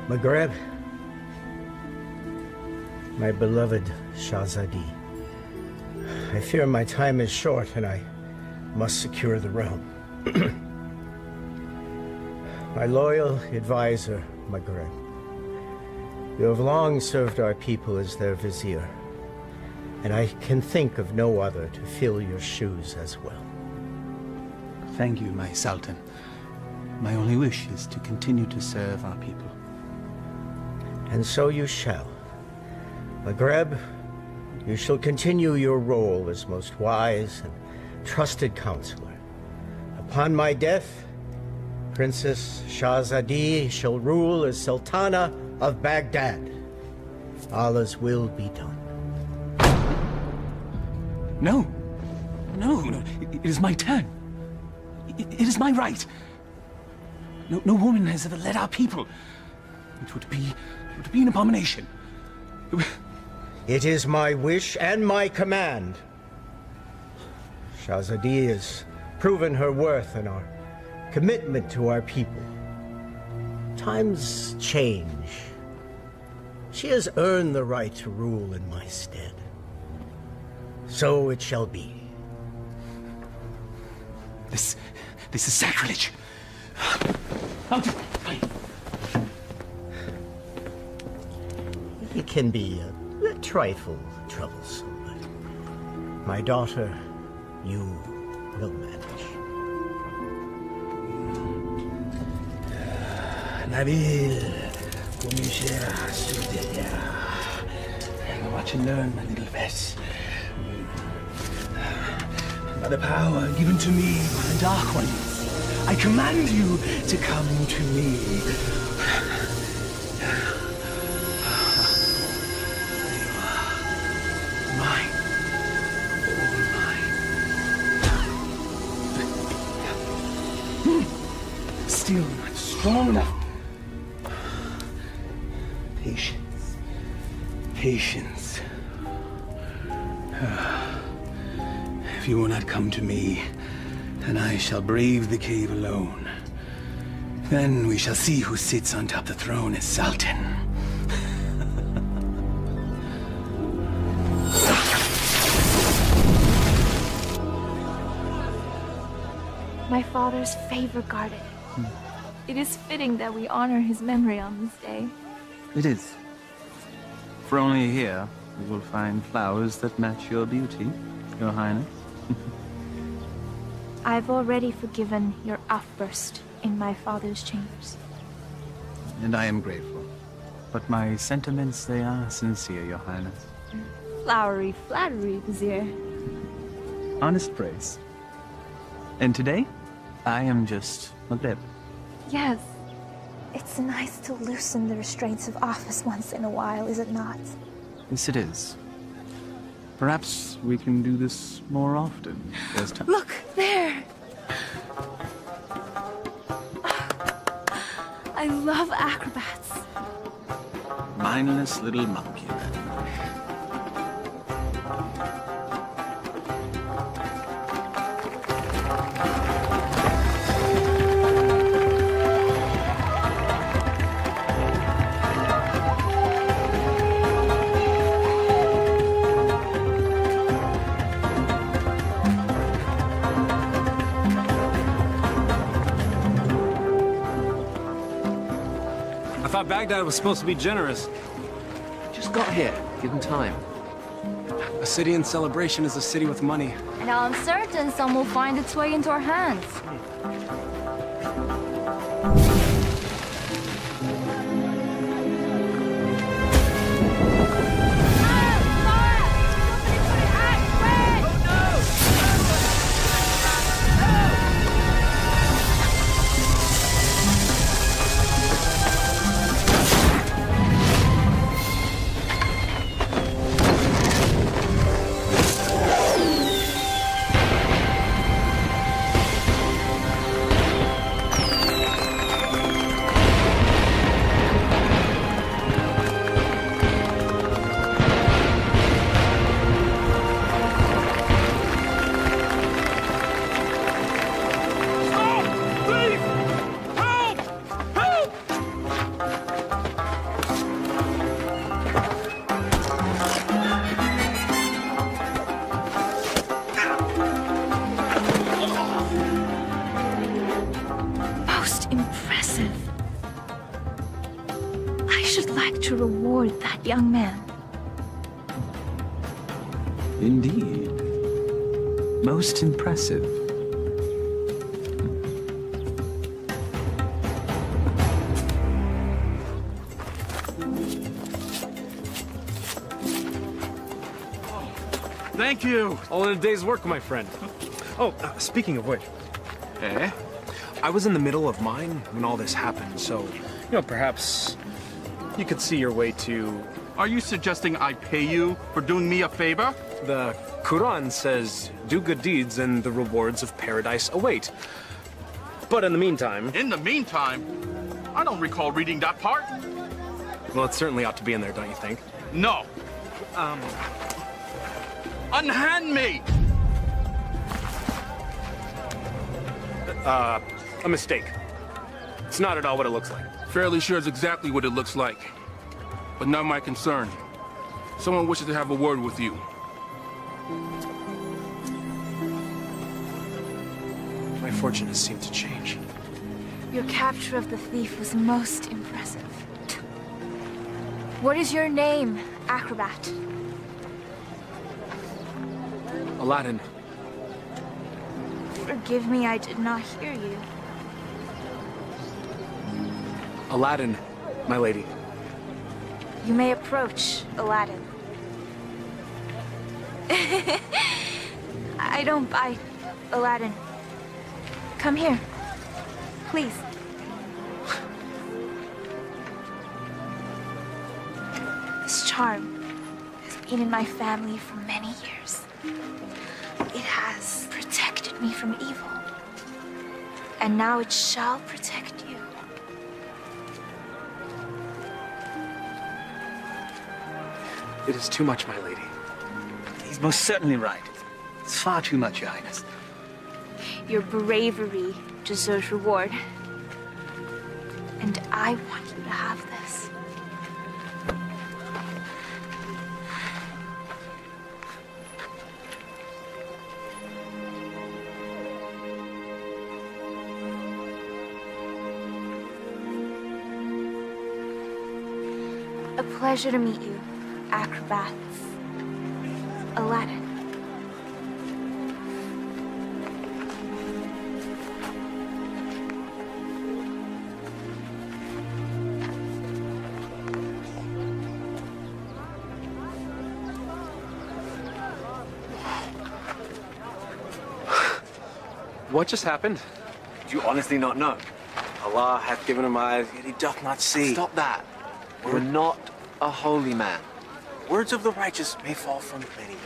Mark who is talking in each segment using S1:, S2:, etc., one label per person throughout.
S1: Maghreb, my beloved Shahzadi, I fear my time is short and I must secure the realm. My loyal advisor, Maghreb, you have long served our people as their vizier, and I can think of no other to fill your shoes as well.
S2: Thank you, my Sultan. My only wish is to continue to serve our people.
S1: And so you shall. Maghreb, you shall continue your role as most wise and trusted counselor. Upon my death, Princess Shahzadi shall rule as Sultana of Baghdad. Allah's will be done.
S2: No. It is my turn. It is my right. No woman has ever led our people. It would be an abomination.
S1: It is my wish and my command. Shahzadi has proven her worth and our commitment to our people. Times change. She has earned the right to rule in my stead. So it shall be.
S2: This is sacrilege.
S1: It can be a trifle troublesome, but my daughter, you will manage.
S2: Nabil, watch and learn, my little Vess. By the power given to me by the Dark Ones, I command you to come to me. Mine. All mine. Still not strong enough. Patience. If you will not come to me, then I shall brave the cave alone. Then we shall see who sits on top the throne as Sultan.
S3: My father's favor guarded. It is fitting that we honor his memory on this day.
S2: It is. For only here you will find flowers that match your beauty, Your Highness.
S3: I've already forgiven your outburst in my father's chambers.
S2: And I am grateful. But my sentiments, they are sincere, Your Highness.
S3: Flowery flattery, Vizier.
S2: Honest praise. And today, I am just Maghreb.
S3: Yes. It's nice to loosen the restraints of office once in a while, is it not?
S2: Yes, it is. Perhaps we can do this more often. There's time.
S3: Look, there! I love acrobats.
S2: Mindless little monkey.
S4: Baghdad was supposed to be generous.
S5: Just got here. Give him time.
S4: A city in celebration is a city with money.
S3: And I'm certain some will find its way into our hands. to reward that young man.
S2: Indeed. Most impressive.
S4: Thank you.
S5: All in a day's work, my friend.
S4: Oh, speaking of which.
S5: Eh?
S4: I was in the middle of mine when all this happened, so, perhaps you could see your way to...
S6: Are you suggesting I pay you for doing me a favor?
S4: The Quran says, do good deeds and the rewards of paradise await. But in the meantime...
S6: In the meantime, I don't recall reading that part.
S4: Well, it certainly ought to be in there, don't you think?
S6: No. Unhand me!
S4: A mistake. It's not at all what it looks like.
S6: Fairly sure it's exactly what it looks like. But not my concern. Someone wishes to have a word with you.
S4: My fortune has seemed to change.
S3: Your capture of the thief was most impressive. What is your name, acrobat?
S4: Aladdin.
S3: Forgive me, I did not hear you.
S4: Aladdin, my lady.
S3: You may approach, Aladdin. I don't bite, Aladdin. Come here, please. This charm has been in my family for many years. It has protected me from evil. And now it shall protect you.
S4: It is too much, my lady.
S2: He's most certainly right. It's far too much, Your Highness.
S3: Your bravery deserves reward. And I want you to have this. A pleasure to meet you, acrobats. Aladdin.
S5: What just happened? Do you honestly not know? Allah hath given him eyes, yet he doth not see. Stop that. We're not a holy man. Words of the righteous may fall from many.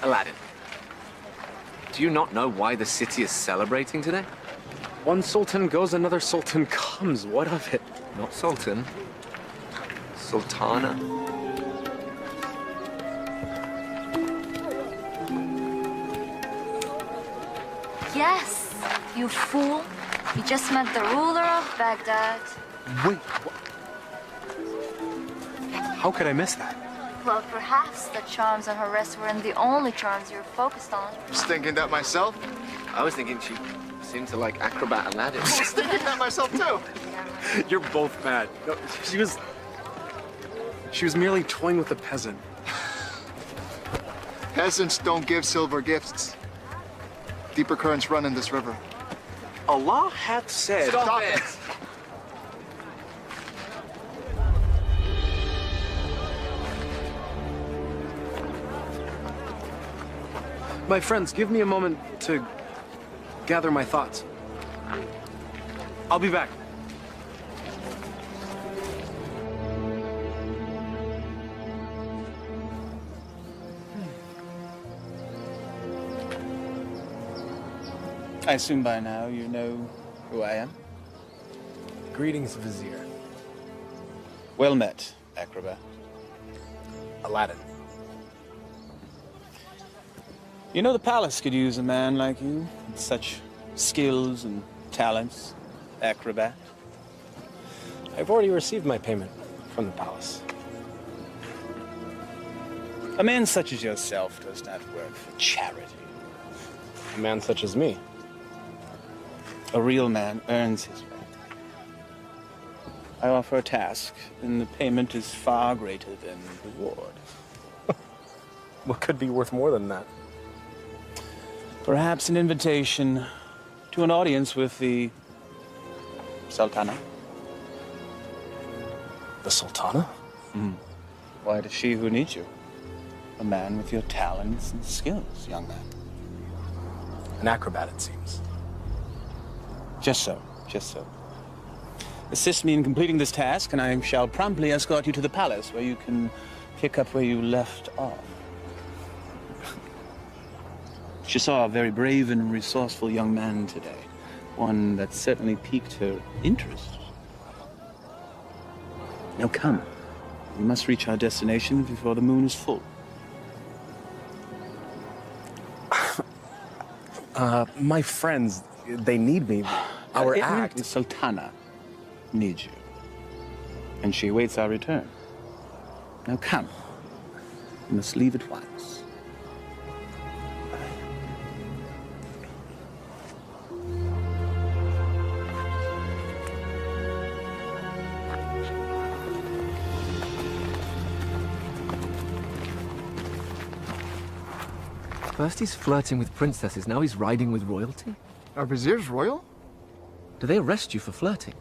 S5: Aladdin, do you not know why the city is celebrating today?
S4: One sultan goes, another sultan comes. What of it?
S5: Not sultan. Sultana.
S7: Yes, you fool. You just met the ruler of Baghdad.
S4: Wait, what? How could I miss that?
S7: Well, perhaps the charms on her wrist weren't the only charms you were focused on.
S8: I was thinking that myself.
S5: I was thinking she seemed to like acrobat Aladdin.
S8: I was thinking that myself too.
S4: You're both bad. No, she was merely toying with a peasant.
S8: Peasants don't give silver gifts. Deeper currents run in this river.
S4: Allah hath said...
S8: Stop it!
S4: My friends, give me a moment to gather my thoughts. I'll be back.
S2: I assume by now you know who I am.
S4: Greetings, Vizier.
S2: Well met, acrobat.
S4: Aladdin.
S2: You know the palace could use a man like you, with such skills and talents, acrobat.
S4: I've already received my payment from the palace.
S2: A man such as yourself does not work for charity.
S4: A man such as me.
S2: A real man earns his way. I offer a task, and the payment is far greater than the reward.
S4: What could be worth more than that?
S2: Perhaps an invitation to an audience with the Sultana.
S4: The Sultana?
S2: Why, it is she who needs you. A man with your talents and skills, young man.
S4: An acrobat, it seems.
S2: Just so, just so. Assist me in completing this task, and I shall promptly escort you to the palace, where you can pick up where you left off. She saw a very brave and resourceful young man today. One that certainly piqued her interest. Now come. We must reach our destination before the moon is full.
S4: My friends, they need me. Our act.
S2: The Sultana needs you. And she awaits our return. Now come. We must leave at once.
S9: First he's flirting with princesses, now he's riding with royalty?
S8: Are viziers royal?
S9: Do they arrest you for flirting?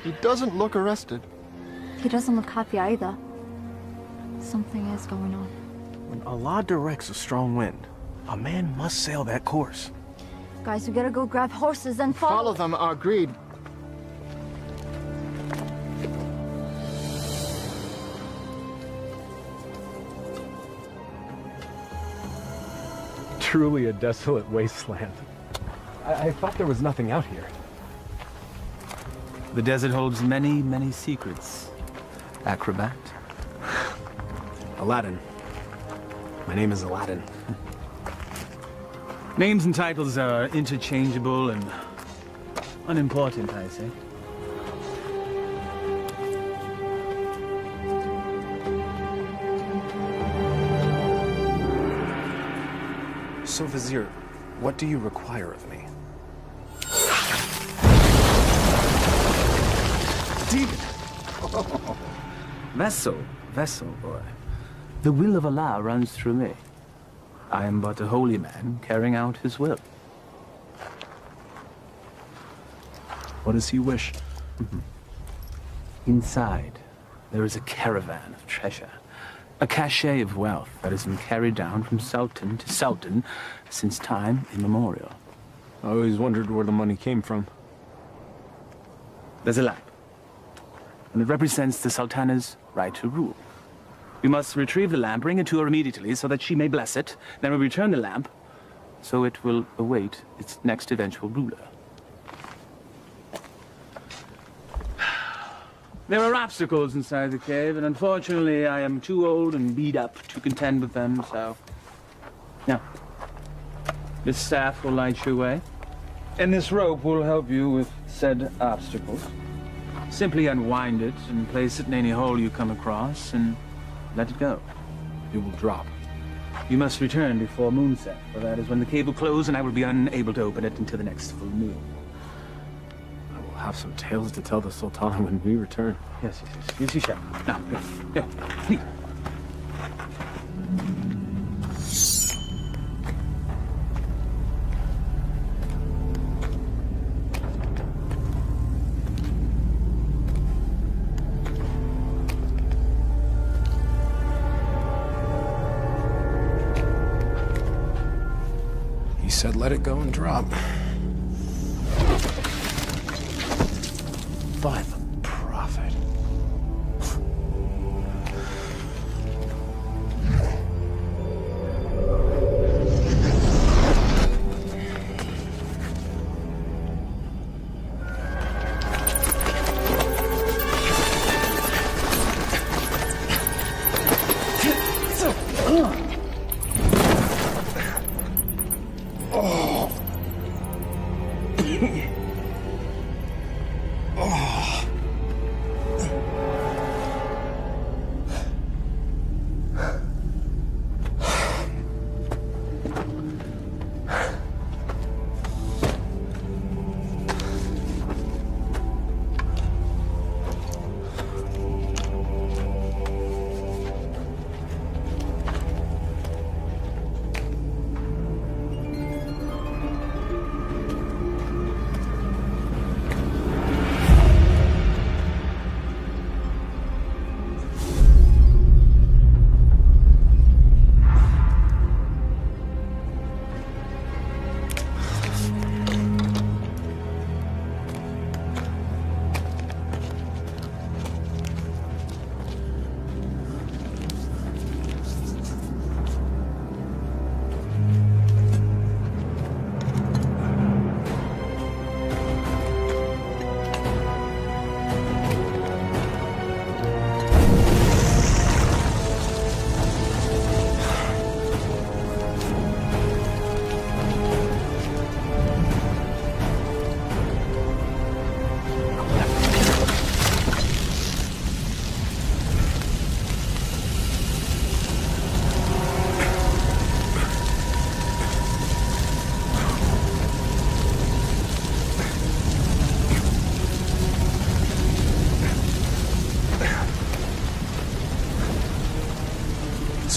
S8: He doesn't look arrested.
S7: He doesn't look happy either. Something is going on.
S5: When Allah directs a strong wind, a man must sail that course.
S7: Guys, we gotta go grab horses and
S8: Follow them, agreed.
S4: Truly a desolate wasteland. I thought there was nothing out here.
S2: The desert holds many, many secrets. Acrobat.
S4: Aladdin. My name is Aladdin.
S2: Names and titles are interchangeable and unimportant, I say.
S4: So, Vizier, what do you require of me?
S2: Demon! Vessel, boy. The will of Allah runs through me. I am but a holy man carrying out his will.
S4: What does he wish?
S2: Inside, there is a caravan of treasure. A cachet of wealth that has been carried down from sultan to sultan since time immemorial.
S4: I always wondered where the money came from.
S2: There's a lamp, and it represents the sultana's right to rule. We must retrieve the lamp, bring it to her immediately so that she may bless it. Then we return the lamp, so it will await its next eventual ruler. There are obstacles inside the cave, and unfortunately I am too old and beat up to contend with them, so... Now, this staff will light your way, and this rope will help you with said obstacles. Simply unwind it and place it in any hole you come across, and let it go.
S4: It will drop.
S2: You must return before moonset, for that is when the cave will close, and I will be unable to open it until the next full moon.
S4: We'll have some tales to tell the Sultana when we return.
S2: Yes, you shall. Now, here, please.
S4: He said let it go and drop. By the prophet.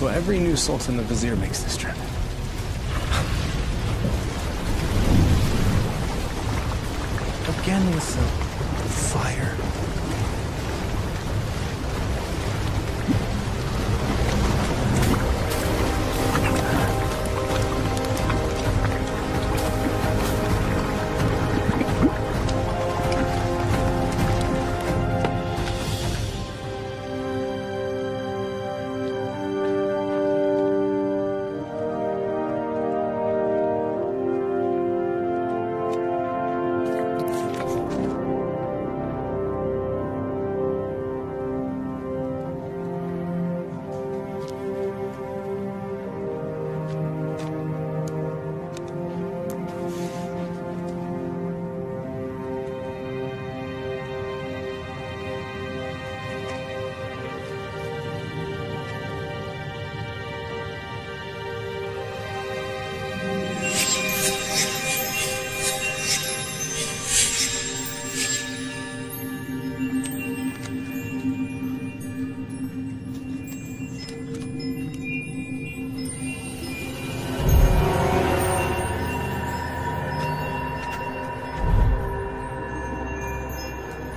S4: So every new sultan the vizier makes this trip. Again with the fire.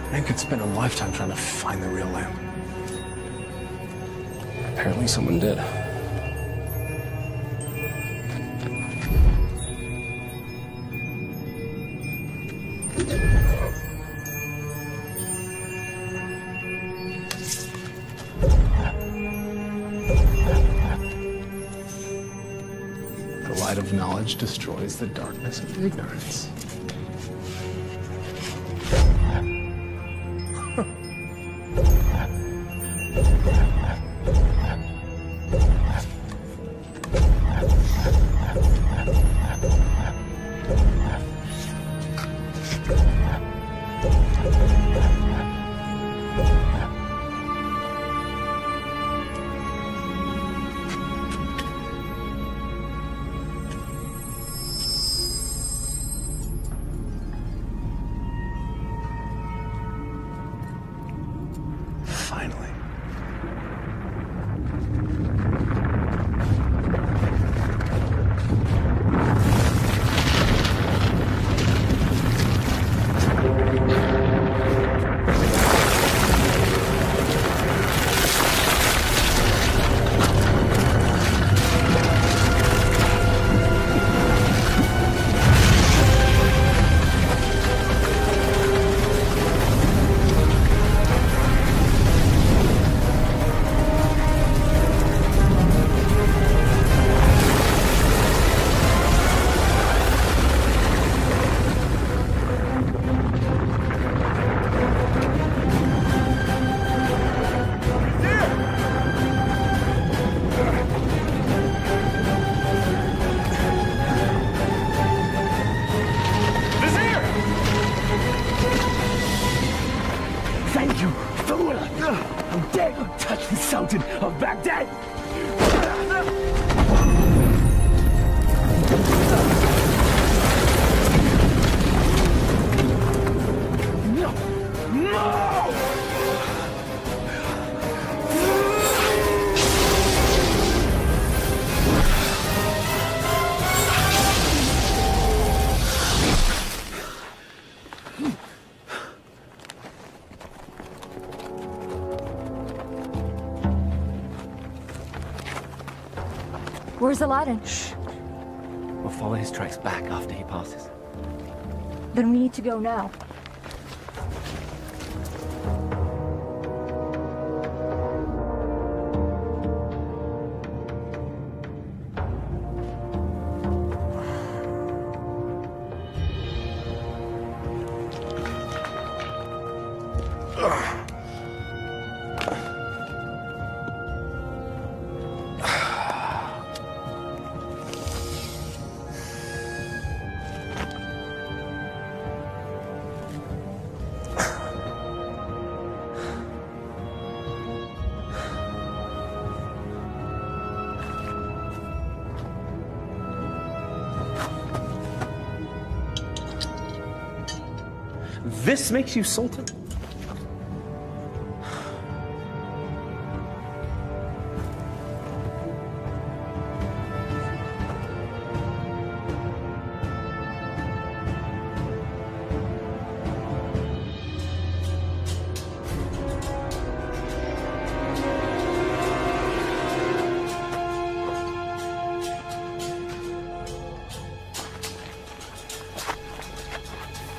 S4: I could spend a lifetime trying to find the real lamp. Apparently someone did. The light of knowledge destroys the darkness of ignorance. Finally.
S2: Thank you, fool! How dare you touch the Sultan of Baghdad! No! No!
S7: Where's Aladdin?
S9: Shh. We'll follow his tracks back after he passes.
S7: Then we need to go now.
S4: This makes you Sultan?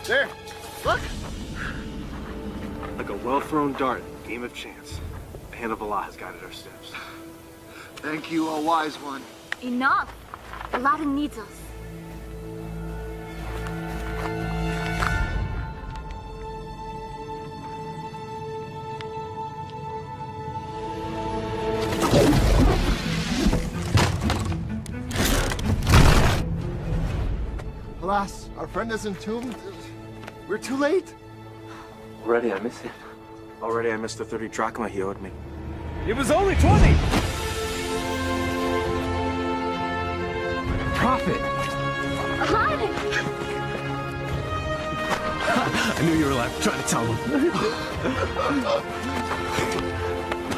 S8: There, look.
S5: Like a well-thrown dart, game of chance. The hand of Allah has guided our steps.
S8: Thank you, O wise one.
S7: Enough! Aladdin needs us.
S8: Alas, our friend is entombed. We're too late.
S5: Already I miss him. Already I missed the 30 drachma he owed me.
S2: It was only 20!
S9: Prophet!
S7: Aladdin!
S2: I knew you were alive. Try to tell him.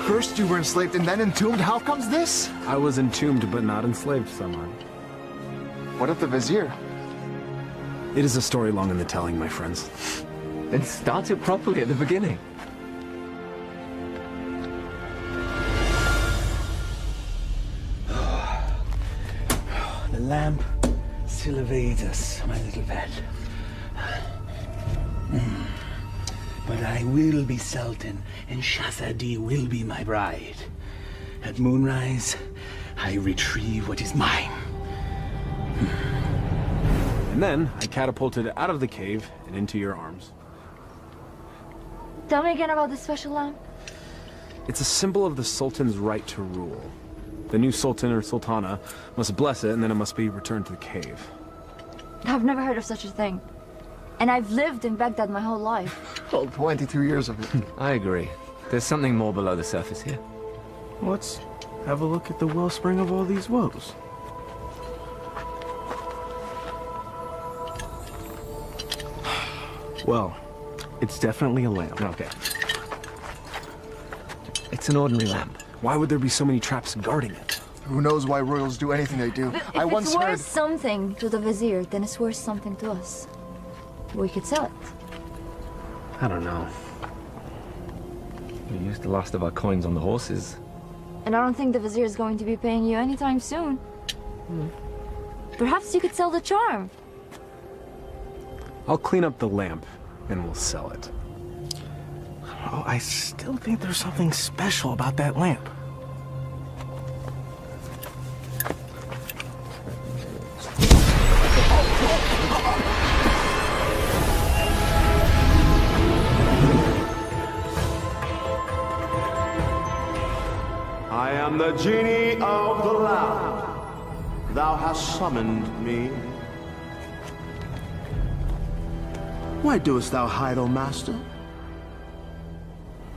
S8: First you were enslaved and then entombed. How comes this?
S4: I was entombed but not enslaved, someone.
S8: What of the vizier?
S4: It is a story long in the telling, my friends.
S9: Then start it properly at the beginning.
S2: The lamp still evades us, my little pet. But I will be Sultan, and Shahzadi will be my bride. At moonrise, I retrieve what is mine.
S4: And then I catapulted out of the cave and into your arms.
S7: Tell me again about this special lamp.
S4: It's a symbol of the Sultan's right to rule. The new Sultan or Sultana must bless it, and then it must be returned to the cave.
S7: I've never heard of such a thing. And I've lived in Baghdad my whole life.
S8: Well, 22 years of it.
S9: I agree. There's something more below the surface here.
S5: Let's have a look at the wellspring of all these woes. Well, it's definitely a lamp.
S9: Okay. It's an ordinary lamp.
S4: Why would there be so many traps guarding it?
S8: Who knows why royals do anything they do?
S7: If
S8: I once
S7: it's worth
S8: heard...
S7: something to the vizier, then it's worth something to us. We could sell it.
S4: I don't know.
S9: We used the last of our coins on the horses.
S7: And I don't think the vizier is going to be paying you anytime soon. Perhaps you could sell the charm.
S4: I'll clean up the lamp, and we'll sell it.
S5: Oh, I still think there's something special about that lamp.
S10: I am the genie of the lamp. Thou hast summoned me. Why doest thou hide, O master?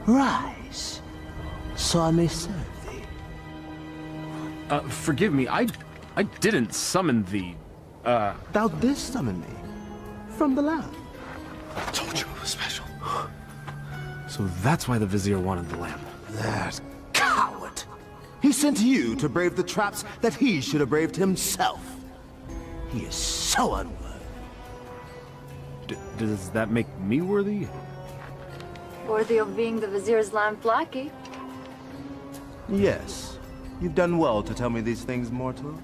S10: Rise, so I may serve thee.
S4: Forgive me, I didn't summon thee.
S10: Thou didst summon me from the lamp.
S4: I told you it was special. So that's why the vizier wanted the lamp.
S10: That coward! He sent you to brave the traps that he should have braved himself. He is so unworthy.
S4: Does that make me worthy?
S7: Worthy of being the vizier's lamp lackey.
S10: Yes. You've done well to tell me these things, mortal.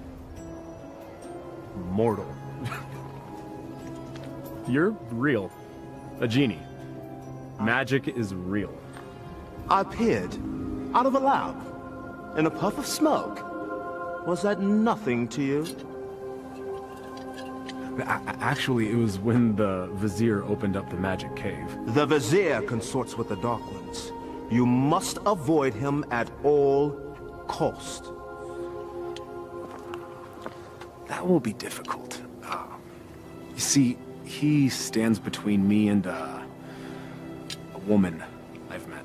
S4: Mortal. You're real. A genie. Magic is real.
S10: I appeared out of a lamp in a puff of smoke. Was that nothing to you?
S4: Actually, it was when the vizier opened up the magic cave.
S10: The vizier consorts with the Dark Ones. You must avoid him at all cost.
S4: That will be difficult. You see, he stands between me and a woman I've met.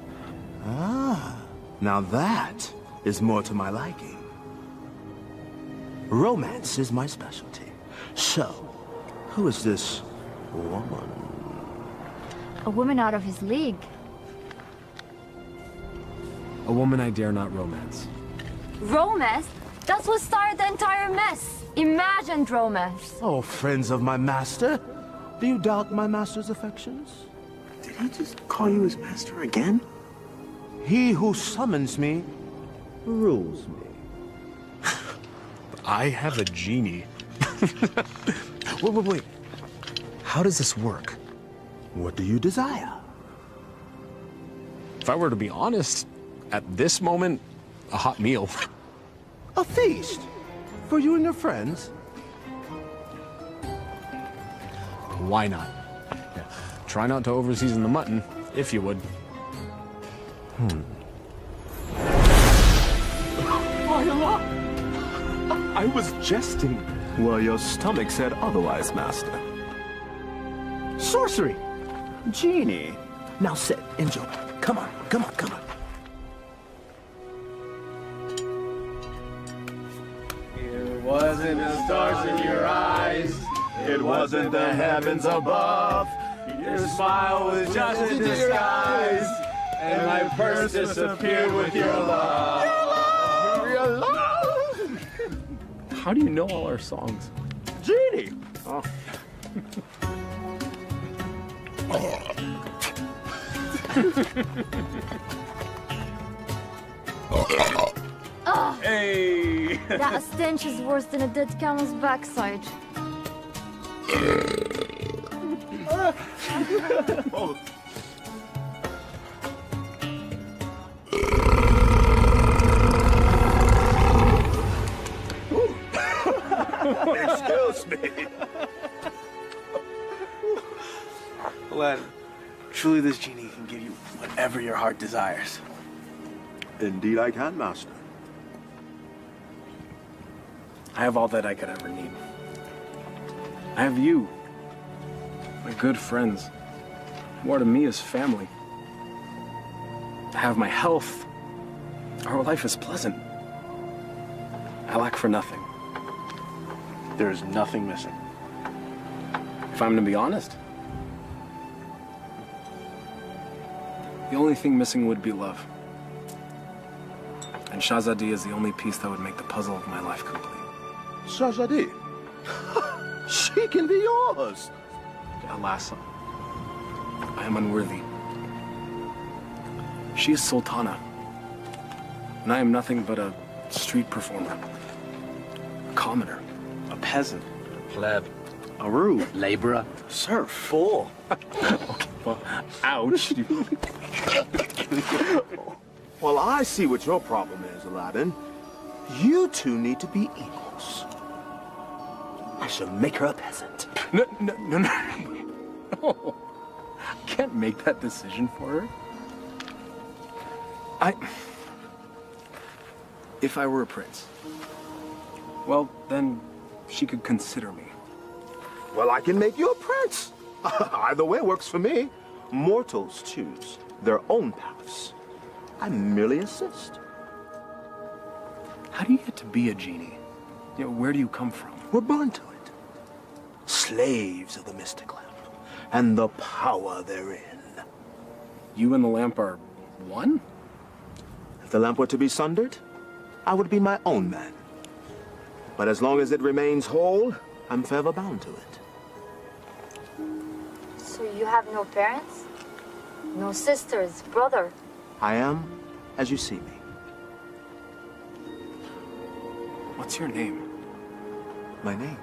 S10: Ah, now that is more to my liking. Romance is my specialty. So, who is this woman?
S7: A woman out of his league.
S4: A woman I dare not romance.
S7: Romance? That's what started the entire mess. Imagined romance.
S10: Oh, friends of my master, do you doubt my master's affections?
S5: Did he just call you his master again?
S10: He who summons me rules me.
S4: I have a genie. Wait. How does this work?
S10: What do you desire?
S4: If I were to be honest, at this moment, a hot meal.
S10: A feast? For you and your friends?
S4: Why not? Yeah. Try not to overseason the mutton, if you would.
S10: I was jesting. Well, your stomach said otherwise, Master. Sorcery! Genie! Now sit, enjoy. Come on, come on, come on.
S5: It wasn't the stars in your eyes. It wasn't the heavens above. Your smile was just a disguise. And my purse disappeared with your love.
S10: Your love!
S4: How do you know all our songs?
S10: Genie!
S4: Oh.
S7: Hey! That stench is worse than a dead camel's backside.
S10: Excuse me.
S5: Aladdin, truly this genie can give you whatever your heart desires.
S10: Indeed I can, Master.
S5: I have all that I could ever need. I have you, my good friends, who are to me as family. I have my health. Our life is pleasant. I lack for nothing. There is nothing missing. If I'm to be honest, the only thing missing would be love. And Shahzadi is the only piece that would make the puzzle of my life complete.
S10: Shahzadi? She can be yours.
S5: Alas, I am unworthy. She is Sultana, and I am nothing but a street performer, a commoner, a peasant,
S11: pleb,
S5: a rube,
S11: laborer,
S5: serf, fool.
S4: Okay, well, ouch.
S10: Well, I see what your problem is, Aladdin. You two need to be equals. I shall make her a peasant.
S5: No. No. I can't make that decision for her. If I were a prince, well, then she could consider me.
S10: Well, I can make you a prince. Either way works for me. Mortals choose their own paths. I merely assist.
S5: How do you get to be a genie? You know, where do you come from?
S10: We're born to it. Slaves of the mystic lamp and the power therein.
S5: You and the lamp are one?
S10: If the lamp were to be sundered, I would be my own man. But as long as it remains whole, I'm forever bound to it.
S7: So you have no parents? No sisters, brother?
S10: I am as you see me.
S5: What's your name?
S10: My name?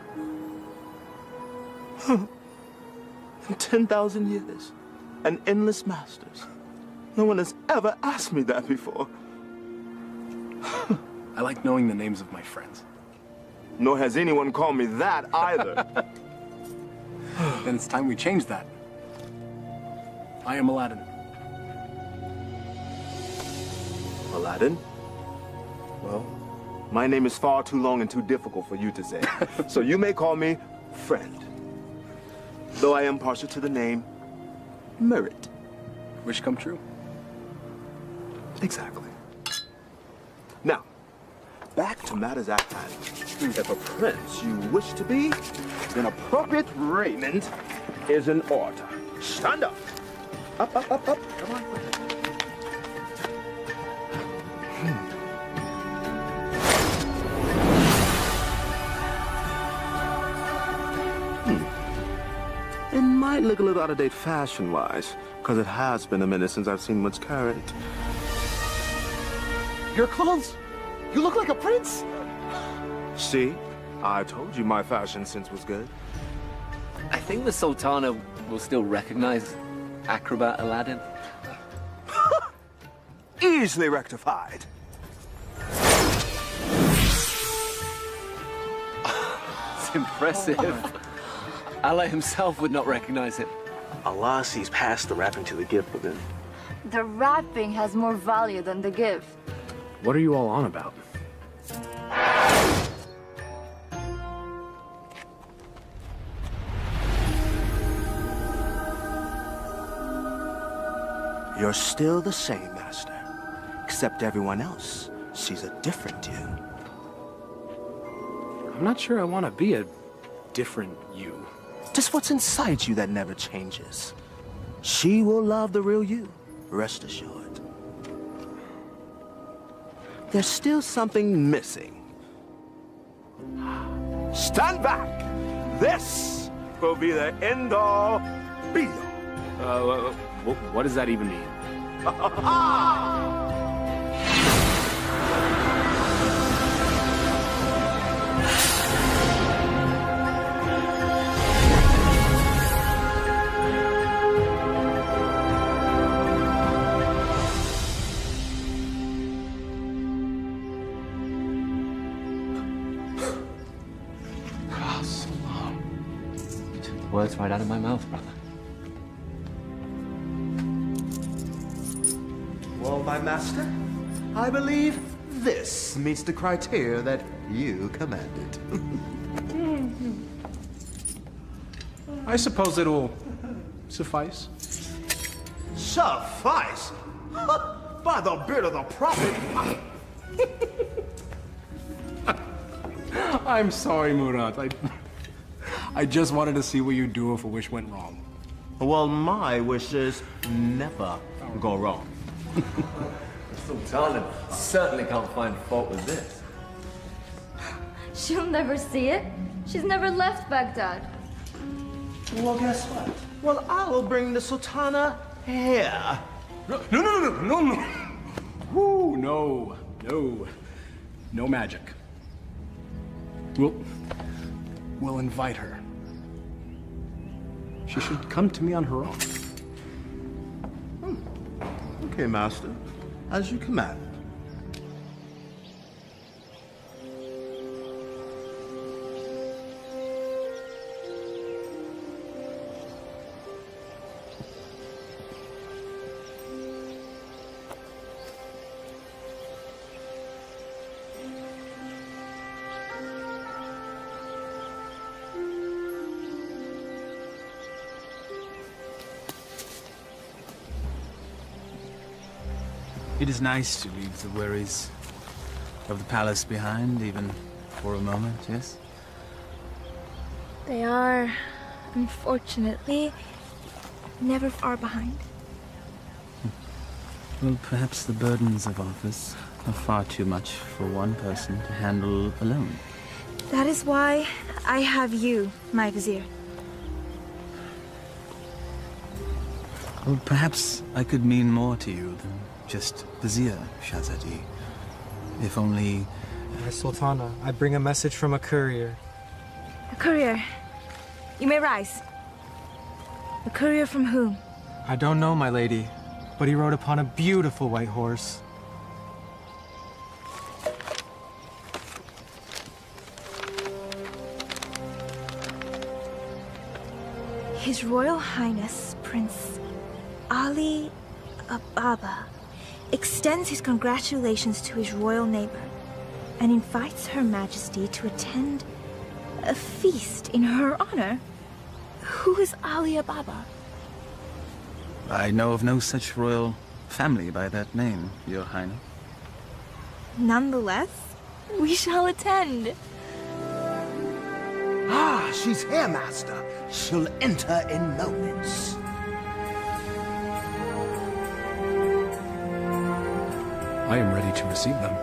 S10: 10,000 years and endless masters. No one has ever asked me that before.
S5: I like knowing the names of my friends.
S10: Nor has anyone called me that either.
S5: Then it's time we change that. I am Aladdin.
S10: Aladdin? Well, my name is far too long and too difficult for you to say. So you may call me friend. Though I am partial to the name Merit.
S5: Wish come true?
S10: Exactly. Now, back to matters at hand. If a prince you wish to be, then appropriate raiment is in order. Stand up. Up, up, up, up. Come on. It might look a little out of date fashion-wise, because it has been a minute since I've seen what's current.
S5: Your clothes? You look like a prince?
S10: See? I told you my fashion sense was good.
S9: I think the Sultana will still recognize Acrobat Aladdin.
S10: Easily rectified.
S9: It's impressive. Allah himself would not recognize him.
S5: Allah sees past the rapping to the gift of it.
S7: The rapping has more value than the gift.
S4: What are you all on about?
S10: You're still the same, Master. Except everyone else sees a different you.
S4: I'm not sure I want to be a different you.
S10: Just what's inside you that never changes. She will love the real you, rest assured. There's still something missing. Stand back! This will be the end-all, be-all.
S4: What does that even mean?
S9: Words right out of my mouth, brother.
S10: Well, my master, I believe this meets the criteria that you commanded.
S2: I suppose it'll suffice.
S10: Suffice? By the beard of the prophet!
S2: I'm sorry, Murat. I just wanted to see what you'd do if a wish went wrong.
S10: Well, my wishes never go wrong.
S9: Sultana certainly can't find fault with this.
S7: She'll never see it. She's never left Baghdad.
S10: Well, guess what? Well, I will bring the Sultana here.
S2: No. Woo, no. No magic. We'll invite her. She should come to me on her own.
S10: Okay, master. As you command.
S11: It is nice to leave the worries of the palace behind, even for a moment, yes?
S3: They are, unfortunately, never far behind.
S11: Well, perhaps the burdens of office are far too much for one person to handle alone.
S3: That is why I have you, my vizier.
S11: Well, perhaps I could mean more to you than just Vizier, Shahzadi. If only...
S12: Sultana, I bring a message from a courier.
S3: A courier? You may rise. A courier from whom?
S12: I don't know, my lady, but he rode upon a beautiful white horse.
S3: His Royal Highness, Prince Ali Ababa, extends his congratulations to his royal neighbor and invites Her Majesty to attend a feast in her honor. Who is Ali Ababa?
S11: I know of no such royal family by that name, Your Highness.
S3: Nonetheless, we shall attend.
S10: Ah, she's here, master. She'll enter in moments.
S4: I am ready to receive them.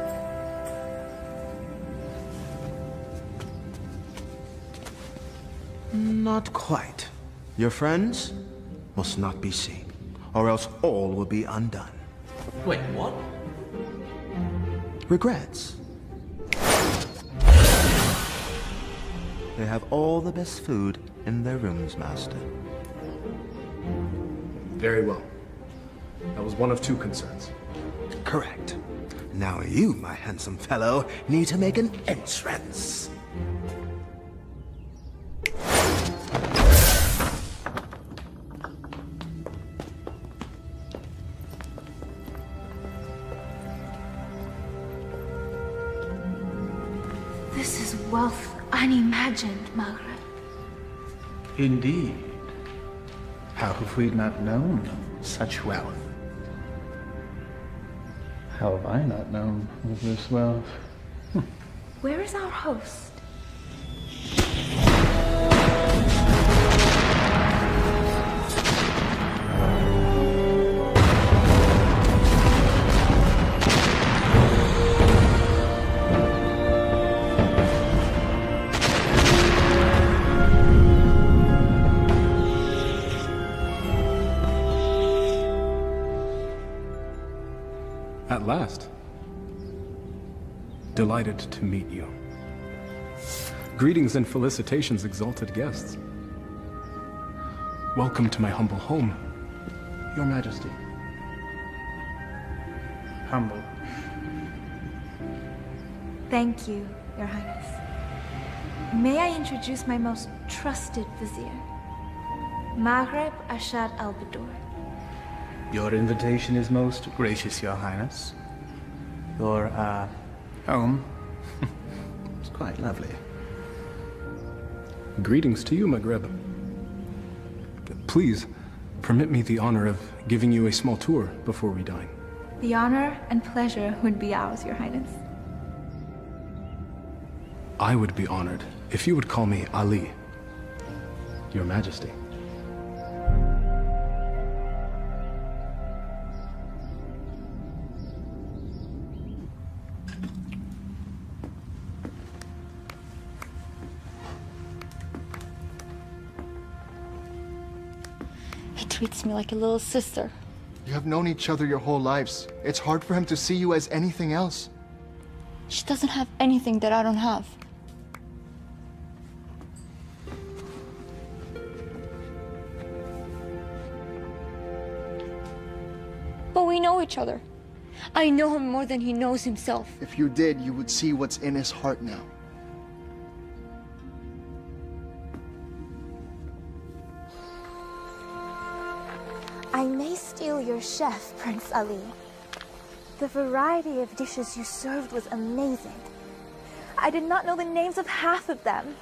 S10: Not quite. Your friends must not be seen, or else all will be undone.
S9: Wait, what?
S10: Regrets. They have all the best food in their rooms, Master.
S4: Very well. That was one of two concerns.
S10: Correct. Now you, my handsome fellow, need to make an entrance.
S3: This is wealth unimagined, Maghreb.
S11: Indeed. How have we not known such wealth? How have I not known of this wealth?
S3: Where is our host?
S4: At last. Delighted to meet you. Greetings and felicitations, exalted guests. Welcome to my humble home, Your Majesty.
S11: Humble.
S3: Thank you, Your Highness. May I introduce my most trusted vizier, Maghreb Ashad al-Badur.
S11: Your invitation is most gracious, Your Highness. Your, home is quite lovely.
S4: Greetings to you, Maghreb. Please, permit me the honor of giving you a small tour before we dine.
S3: The honor and pleasure would be ours, Your Highness.
S4: I would be honored if you would call me Ali, Your Majesty.
S13: He treats me like a little sister.
S8: You have known each other your whole lives. It's hard for him to see you as anything else.
S13: She doesn't have anything that I don't have. But we know each other. I know him more than he knows himself.
S8: If you did, you would see what's in his heart now.
S3: I may steal your chef, Prince Ali. The variety of dishes you served was amazing. I did not know the names of half of them.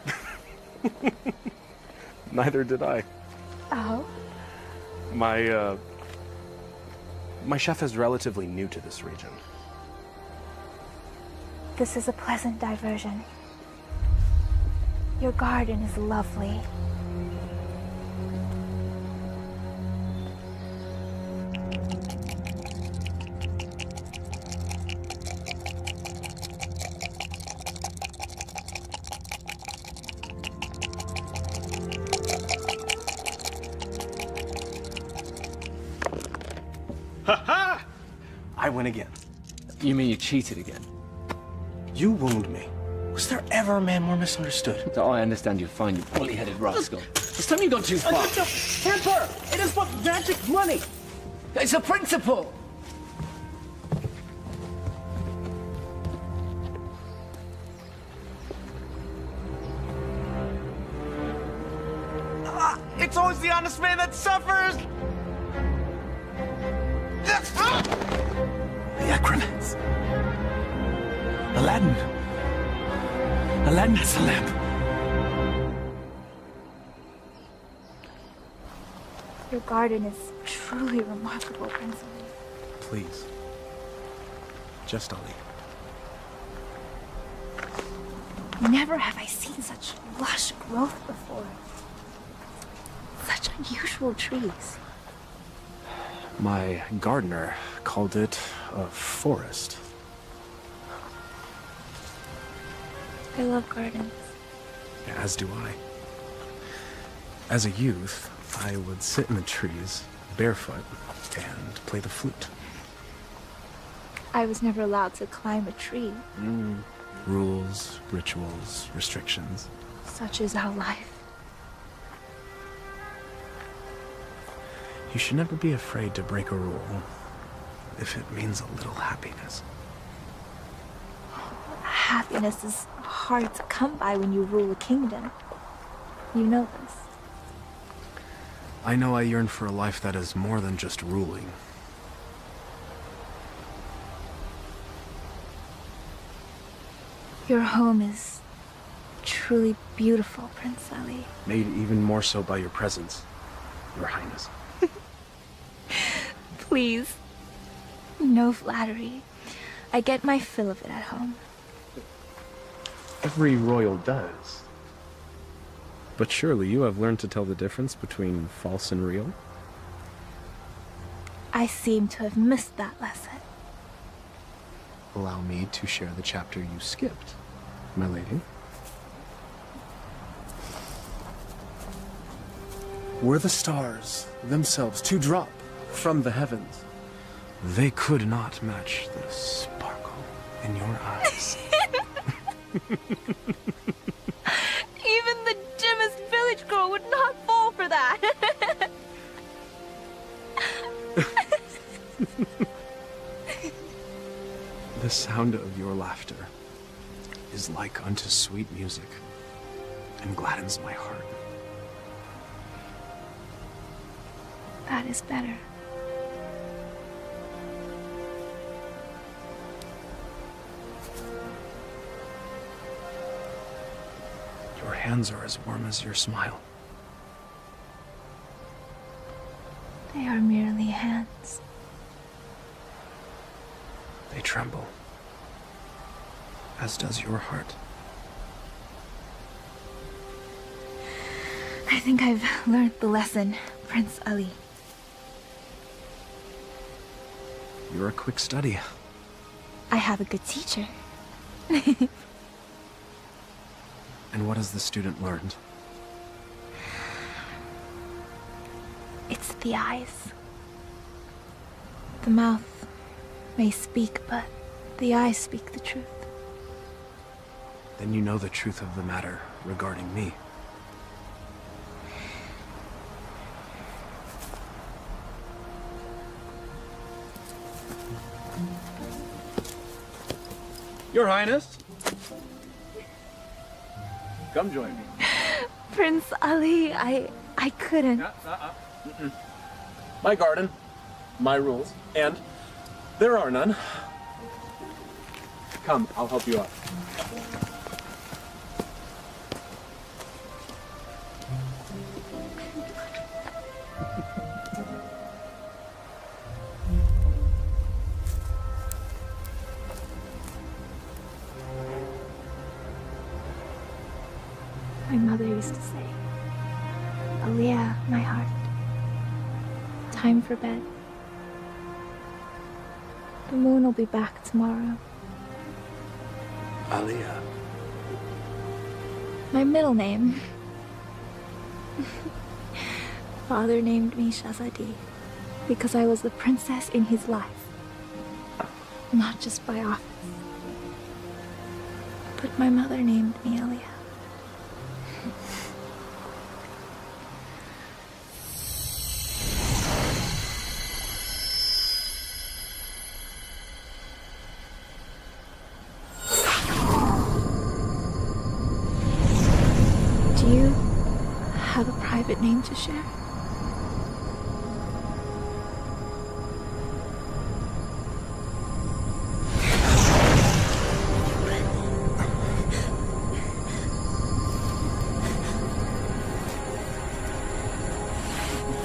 S5: Neither did I.
S3: Oh?
S5: My chef is relatively new to this region.
S3: This is a pleasant diversion. Your garden is lovely.
S5: Ha-ha! I win again.
S9: You mean you cheated again?
S5: You wound me. Was there ever a man more misunderstood?
S9: Oh, I understand you fine, you bully-headed rascal. This time you've gone too far.
S5: Temper! It is but magic money!
S9: It's a principle!
S5: It's always the honest man that suffers!
S2: The acromats. Aladdin. Aladdin has a lamp.
S3: Your garden is truly remarkable, Prince Ali.
S4: Please. Just Ali.
S3: Never have I seen such lush growth before. Such unusual trees.
S4: My gardener called it a forest.
S3: I love gardens.
S4: As do I. As a youth, I would sit in the trees, barefoot, and play the flute.
S3: I was never allowed to climb a tree.
S4: Rules, rituals, restrictions.
S3: Such is our life.
S4: You should never be afraid to break a rule if it means a little happiness.
S3: Happiness is hard to come by when you rule a kingdom. You know this.
S4: I know I yearn for a life that is more than just ruling.
S3: Your home is truly beautiful, Prince Ali.
S4: Made even more so by your presence, Your Highness.
S3: Please. No flattery. I get my fill of it at home.
S4: Every royal does. But surely you have learned to tell the difference between false and real?
S3: I seem to have missed that lesson.
S4: Allow me to share the chapter you skipped, my lady. Were the stars themselves to drop from the heavens, they could not match the sparkle in your eyes.
S3: Even the dimmest village girl would not fall for that.
S4: The sound of your laughter is like unto sweet music and gladdens my heart.
S3: That is better.
S4: Your hands are as warm as your smile.
S3: They are merely hands.
S4: They tremble, as does your heart.
S3: I think I've learned the lesson, Prince Ali.
S4: You're a quick study.
S3: I have a good teacher.
S4: And what has the student learned?
S3: It's the eyes. The mouth may speak, but the eyes speak the truth.
S4: Then you know the truth of the matter regarding me.
S9: Your Highness. Come join me.
S3: Prince Ali, I couldn't.
S4: My garden, my rules, and there are none. Come, I'll help you out.
S3: My mother used to say, Aliyah, my heart, time for bed. The moon will be back tomorrow.
S4: Aliyah.
S3: My middle name. Father named me Shazadi because I was the princess in his life, not just by office. But my mother named me Aliyah. Do you have a private name to share?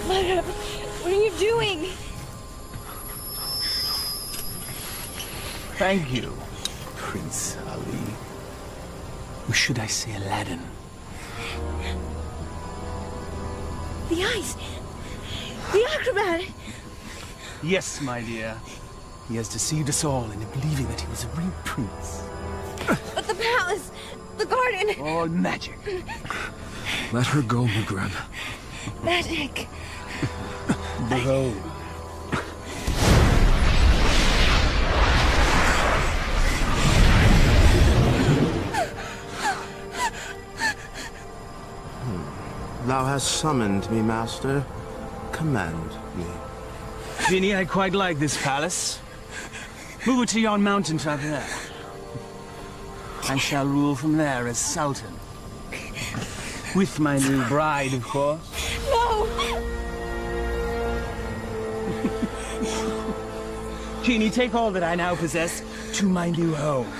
S3: Mother, what are you doing?
S2: Thank you, Prince Ali. Or should I say Aladdin?
S13: The eyes! The acrobat!
S2: Yes, my dear. He has deceived us all into believing that he was a real prince.
S13: But the palace! The garden!
S2: All magic.
S4: Let her go, Maghreb.
S13: Magic!
S2: Behold.
S10: Thou hast summoned me, master. Command me.
S11: Genie, I quite like this palace. Move it to yon mountaintop there. I shall rule from there as Sultan. With my new bride, of course.
S13: No!
S11: Genie, take all that I now possess to my new home.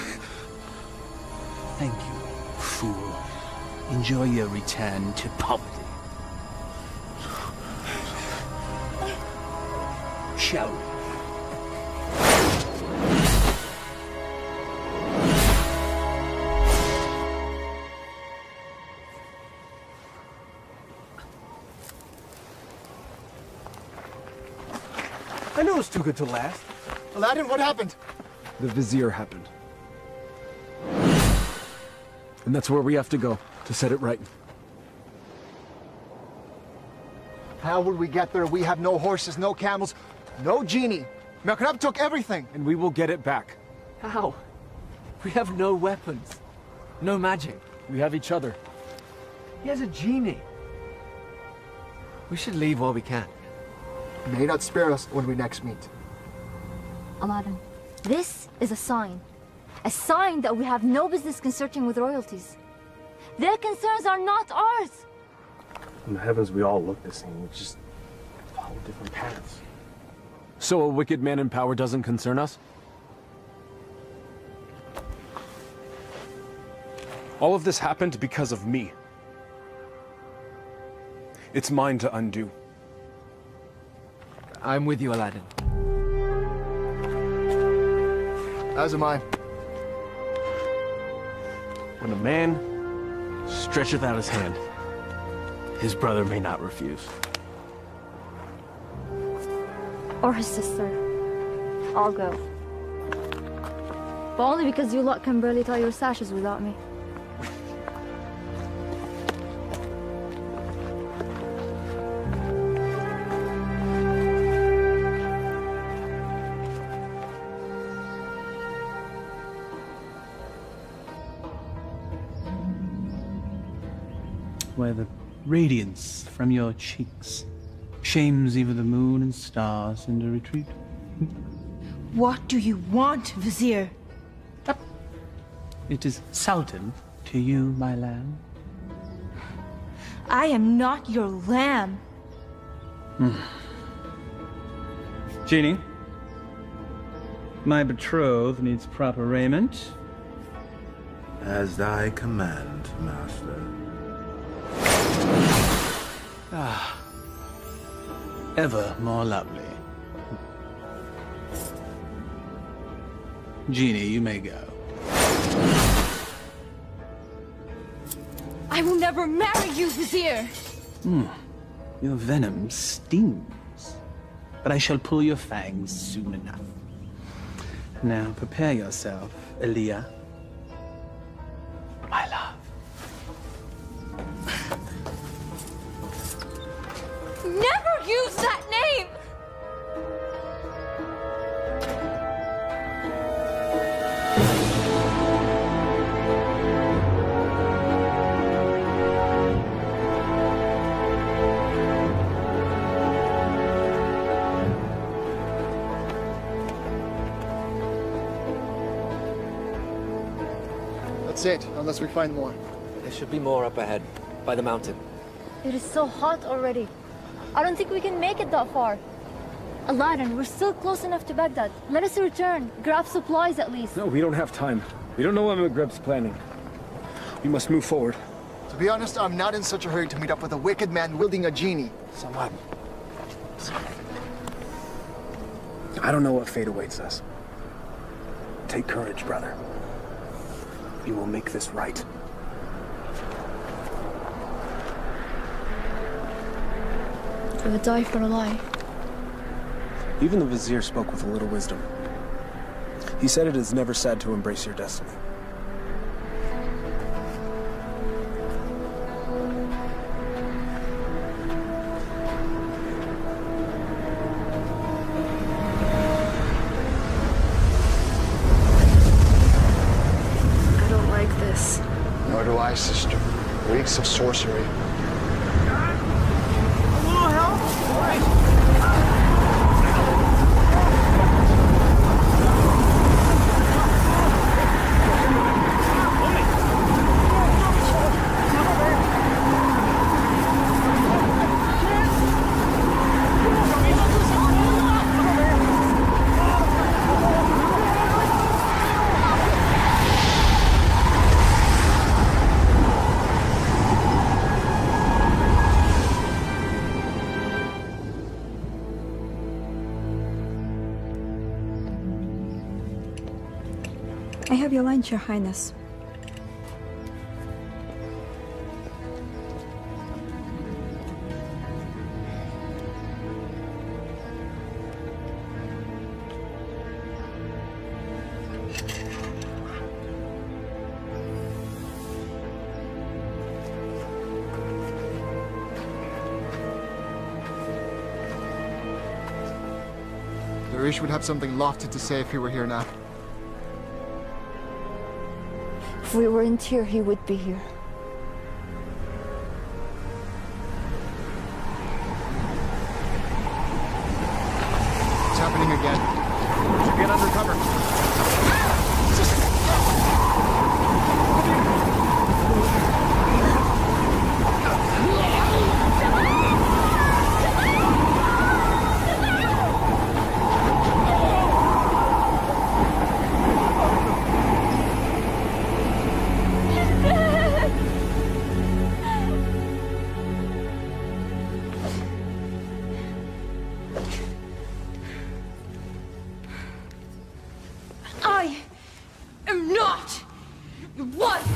S11: Thank you, fool. Enjoy your return to poverty. Shall we?
S4: I knew it was too good to last.
S8: Aladdin, what happened?
S4: The Vizier happened. And that's where we have to go, to set it right.
S8: How would we get there? We have no horses, no camels, no genie. Makrab took everything.
S4: And we will get it back.
S5: How? We have no weapons. No magic.
S4: We have each other.
S5: He has a genie. We should leave while we can.
S8: May not spare us when we next meet.
S7: Aladdin, this is a sign. A sign that we have no business consorting with royalties. Their concerns are not ours.
S4: In the heavens, we all look the same. We just follow different paths. So a wicked man in power doesn't concern us? All of this happened because of me. It's mine to undo.
S5: I'm with you, Aladdin.
S8: As am I.
S4: When a man stretcheth out his hand, his brother may not refuse.
S7: Or his sister. I'll go. But only because you lot can barely tie your sashes without me.
S11: Where the radiance from your cheeks shames even the moon and stars into retreat.
S13: What do you want, Vizier?
S11: It is Sultan to you, my lamb.
S13: I am not your lamb.
S11: Genie, my betrothed needs proper raiment.
S10: As thy command, master.
S11: Ah, ever more lovely. Genie, you may go.
S13: I will never marry you, Vizier.
S11: Your venom stings, but I shall pull your fangs soon enough. Now prepare yourself, Aaliyah, my love.
S13: Never use that name!
S8: That's it, unless we find more.
S5: There should be more up ahead, by the mountain.
S7: It is so hot already. I don't think we can make it that far. Aladdin, we're still close enough to Baghdad. Let us return. Grab supplies at least.
S4: No, we don't have time. We don't know what Magreb's planning. We must move forward.
S8: To be honest, I'm not in such a hurry to meet up with a wicked man wielding a genie.
S4: Samad. I don't know what fate awaits us. Take courage, brother. We will make this right.
S7: I would die for a lie.
S4: Even the Vizier spoke with a little wisdom. He said it is never sad to embrace your destiny.
S3: I don't like this.
S8: Nor do I, sister. Reeks of sorcery.
S13: I have your lunch, Your Highness.
S8: Darish would have something lofty to say if he were here now.
S7: If we weren't here, he would be here.
S8: It's happening again. Should get under cover.
S13: I am not your wife!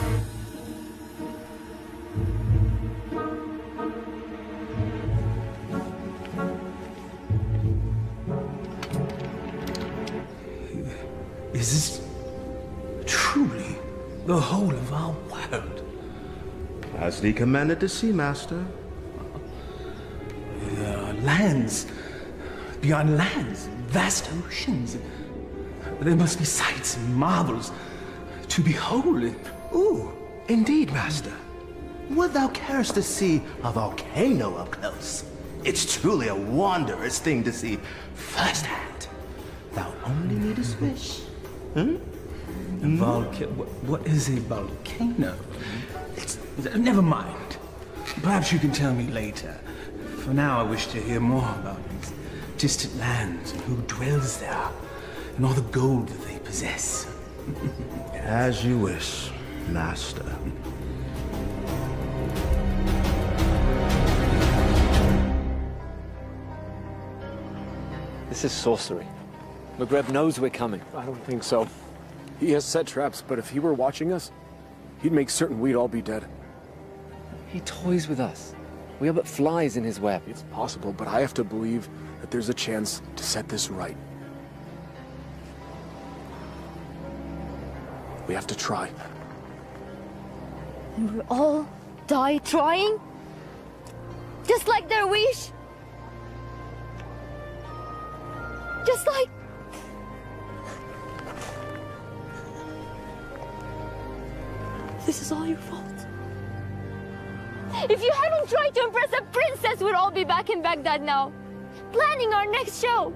S2: Is this truly the whole of our world?
S10: As thee commanded to see, Master.
S2: There are lands beyond lands, vast oceans. There must be sights and marvels to behold.
S10: Ooh, indeed, Master. Would thou carest to see a volcano up close? It's truly a wondrous thing to see firsthand. Thou only needest wish.
S2: What is a volcano? Never mind. Perhaps you can tell me later. For now, I wish to hear more about these distant lands and who dwells there, and all the gold that they possess.
S10: As you wish, Master.
S5: This is sorcery. McGreb knows we're coming.
S4: I don't think so. He has set traps, but if he were watching us, he'd make certain we'd all be dead.
S5: He toys with us. We are but flies in his web.
S4: It's possible, but I have to believe that there's a chance to set this right. We have to try.
S7: And we'll all die trying? Just like their wish? Just like... This is all your fault. If you hadn't tried to impress a princess, we'd all be back in Baghdad now, planning our next show.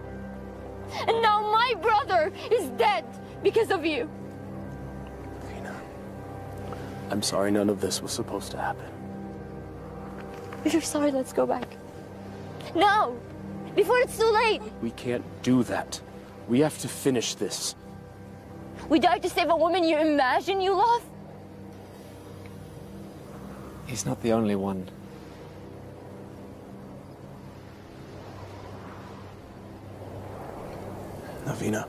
S7: And now my brother is dead because of you.
S4: I'm sorry none of this was supposed to happen.
S7: If you're sorry, let's go back. No! Before it's too late!
S4: We can't do that. We have to finish this.
S7: We died to save a woman you imagine you love?
S5: He's not the only one.
S4: Navina,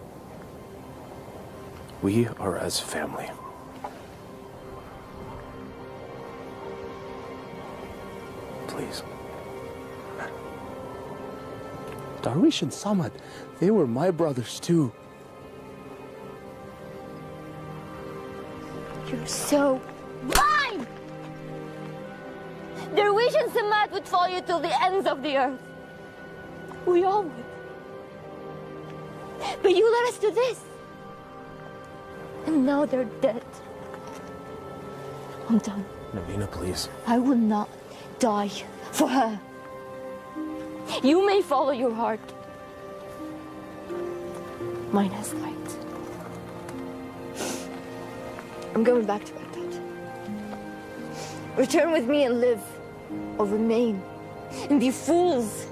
S4: we are as family. Please. Darish and Samad, they were my brothers too.
S7: You're so blind! Darwish and Samad would follow you till the ends of the earth. We all would. But you led us to this. And now they're dead. I'm done.
S4: Navina, please.
S7: I will not die for her.
S13: You may follow your heart. Mine has light. I'm going back to Baghdad. Return with me and live, or remain and be fools.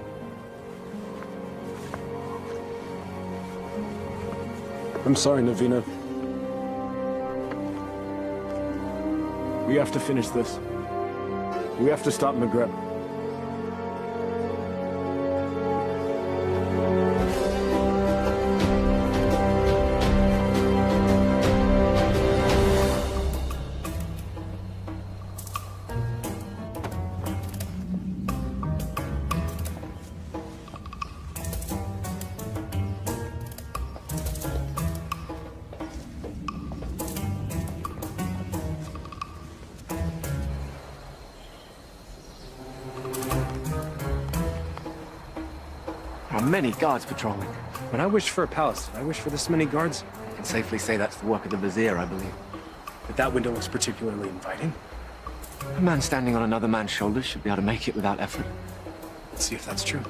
S4: I'm sorry, Navina. We have to finish this. We have to stop Maghreb.
S5: Many guards patrolling.
S4: When I wished for a palace, did I wish for this many guards?
S5: I can safely say that's the work of the vizier, I believe.
S4: But that window looks particularly inviting.
S5: A man standing on another man's shoulders should be able to make it without effort.
S4: Let's see if that's true.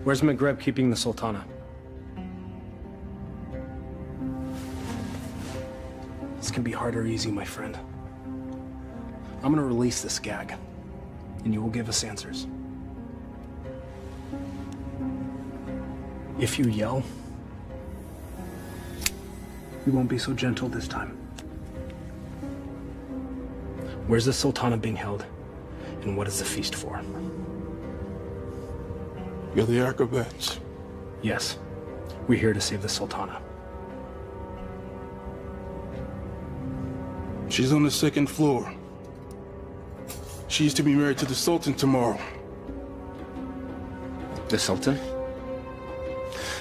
S4: Where's Maghreb keeping the Sultana? This can be hard or easy, my friend. I'm gonna release this gag, and you will give us answers. If you yell, we won't be so gentle this time. Where's the Sultana being held, and what is the feast for?
S6: You're the acrobats.
S4: Yes. We're here to save the Sultana.
S6: She's on the second floor. She's to be married to the Sultan tomorrow.
S5: The Sultan?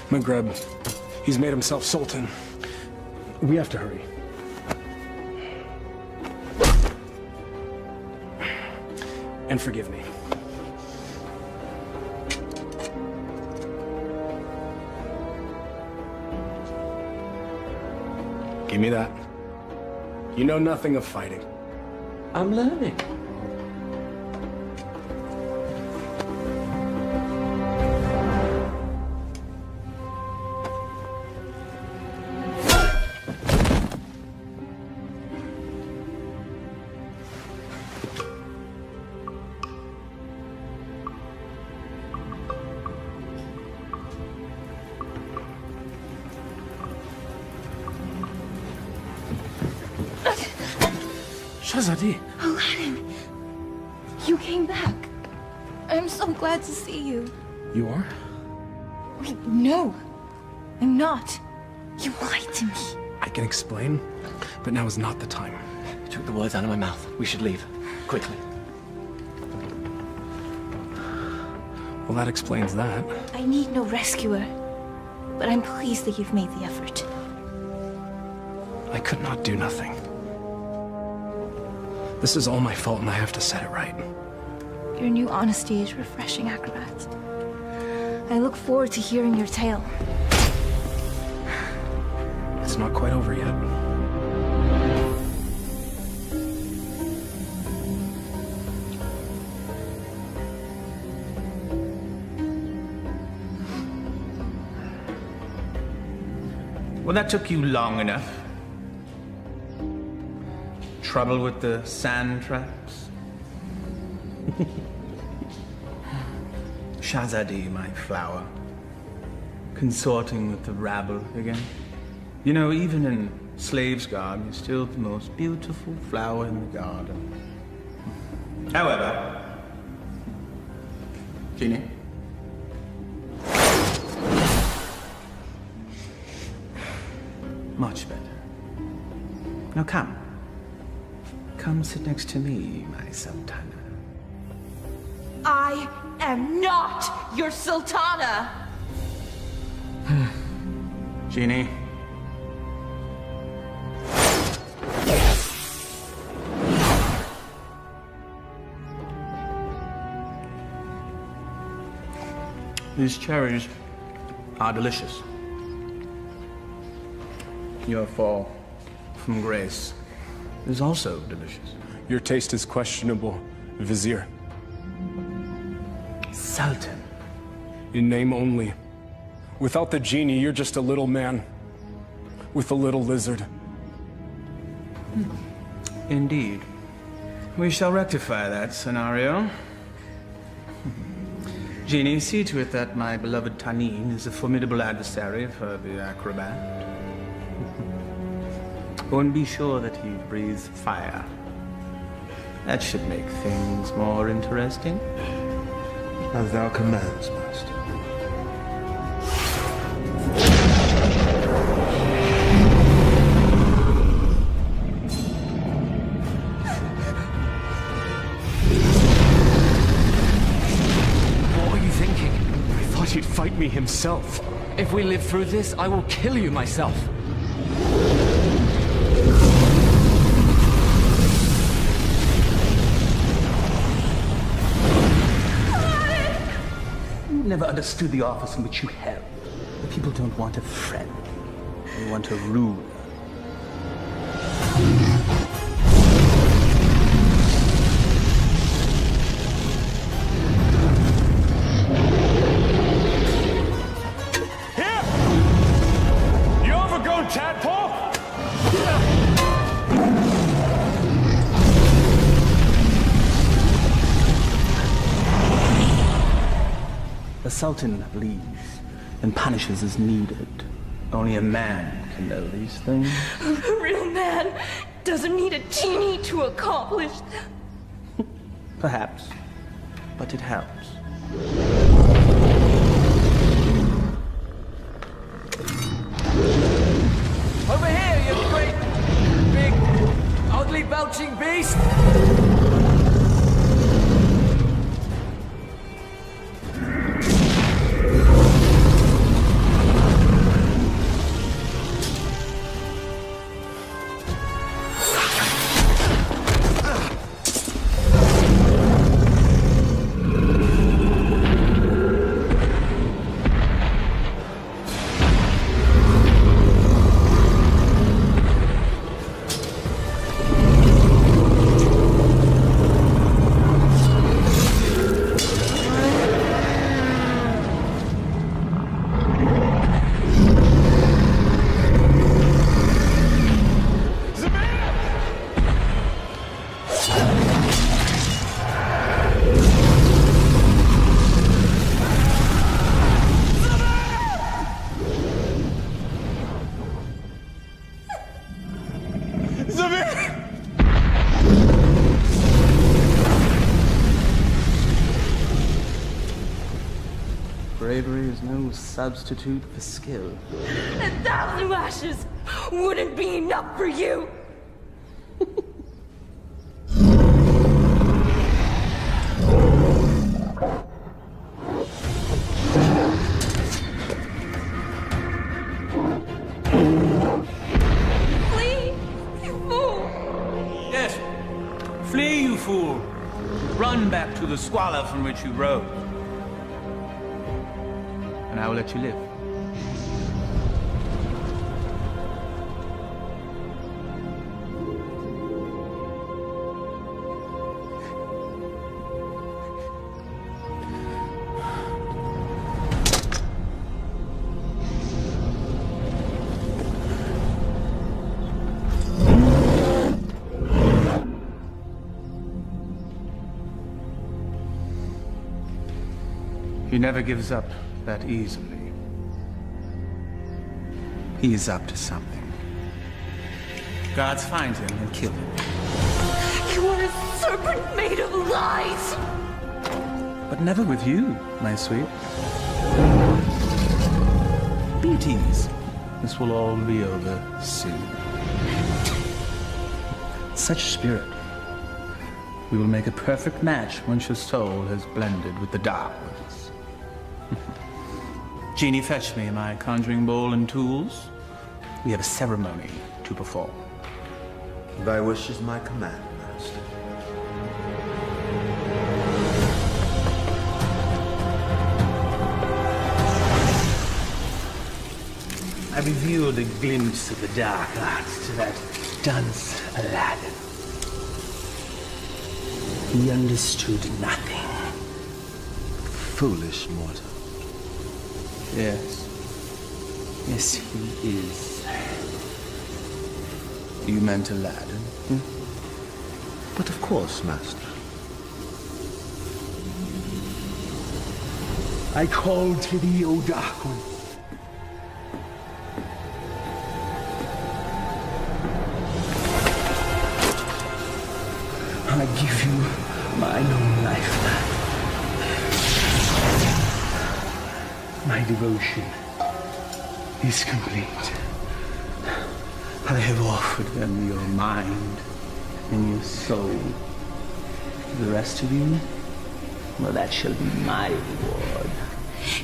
S4: Maghreb. He's made himself Sultan. We have to hurry. And forgive me. Give me that. You know nothing of fighting.
S5: I'm learning.
S4: Shahzadi.
S13: Aladdin, you came back. I'm so glad to see you.
S4: You are?
S13: Wait, no. I'm not. You lied to me.
S4: I can explain, but now is not the time.
S5: You took the words out of my mouth. We should leave. Quickly.
S4: Well, that explains that.
S3: I need no rescuer, but I'm pleased that you've made the effort.
S4: I could not do nothing. This is all my fault, and I have to set it right.
S3: Your new honesty is refreshing, acrobat. I look forward to hearing your tale.
S4: It's not quite over yet.
S14: Well, that took you long enough. Trouble with the sand traps?
S11: Shahzadi, my flower. Consorting with the rabble again. You know, even in slave's garb, you're still the most beautiful flower in the garden. However, Genie? Much better. Now come. Come sit next to me, my Sultana.
S13: I am not your Sultana!
S11: Genie. These cherries are delicious. Your fall from grace is also delicious.
S4: Your taste is questionable, Vizier.
S11: Sultan.
S4: In name only. Without the genie, you're just a little man with a little lizard.
S11: Indeed. We shall rectify that scenario. Genie, see to it that my beloved Tanin is a formidable adversary for the acrobat. Oh, and be sure that he breathes fire. That should make things more interesting.
S10: As thou commands, master.
S5: What were you thinking?
S4: I thought he'd fight me himself.
S5: If we live through this, I will kill you myself.
S11: Never understood the office in which you held. The people don't want a friend. They want a ruler.
S4: Here! You overgrown tadpole!
S11: The Sultan bleeds and punishes as needed. Only a man can know these things.
S13: A real man doesn't need a genie to accomplish them.
S11: Perhaps, but it helps.
S5: Over here, you great, big, ugly, belching beast!
S11: Bravery is no substitute for skill.
S13: 1,000 lashes wouldn't be enough for you! Flee, you fool!
S11: Yes, flee, you fool. Run back to the squalor from which you rose. And I will let you live.
S14: He never gives up that easily. He is up to something. Guards find him and kill him.
S13: You are a serpent made of lies!
S14: But never with you, my sweet. Be at ease. This will all be over soon. Such spirit. We will make a perfect match once your soul has blended with the dark ones. Genie, fetch me my conjuring bowl and tools. We have a ceremony to perform.
S10: Thy wish is my command, Master.
S11: I revealed a glimpse of the dark arts to that dunce Aladdin. He understood nothing.
S10: Foolish mortal.
S14: Yes. Yes, he is. You meant Aladdin?
S10: But of course, Master.
S11: I call to thee, O Dark One. I give you mine own life. My devotion is complete.
S14: I have offered them your mind and your soul. The rest of you, well, that shall be my reward.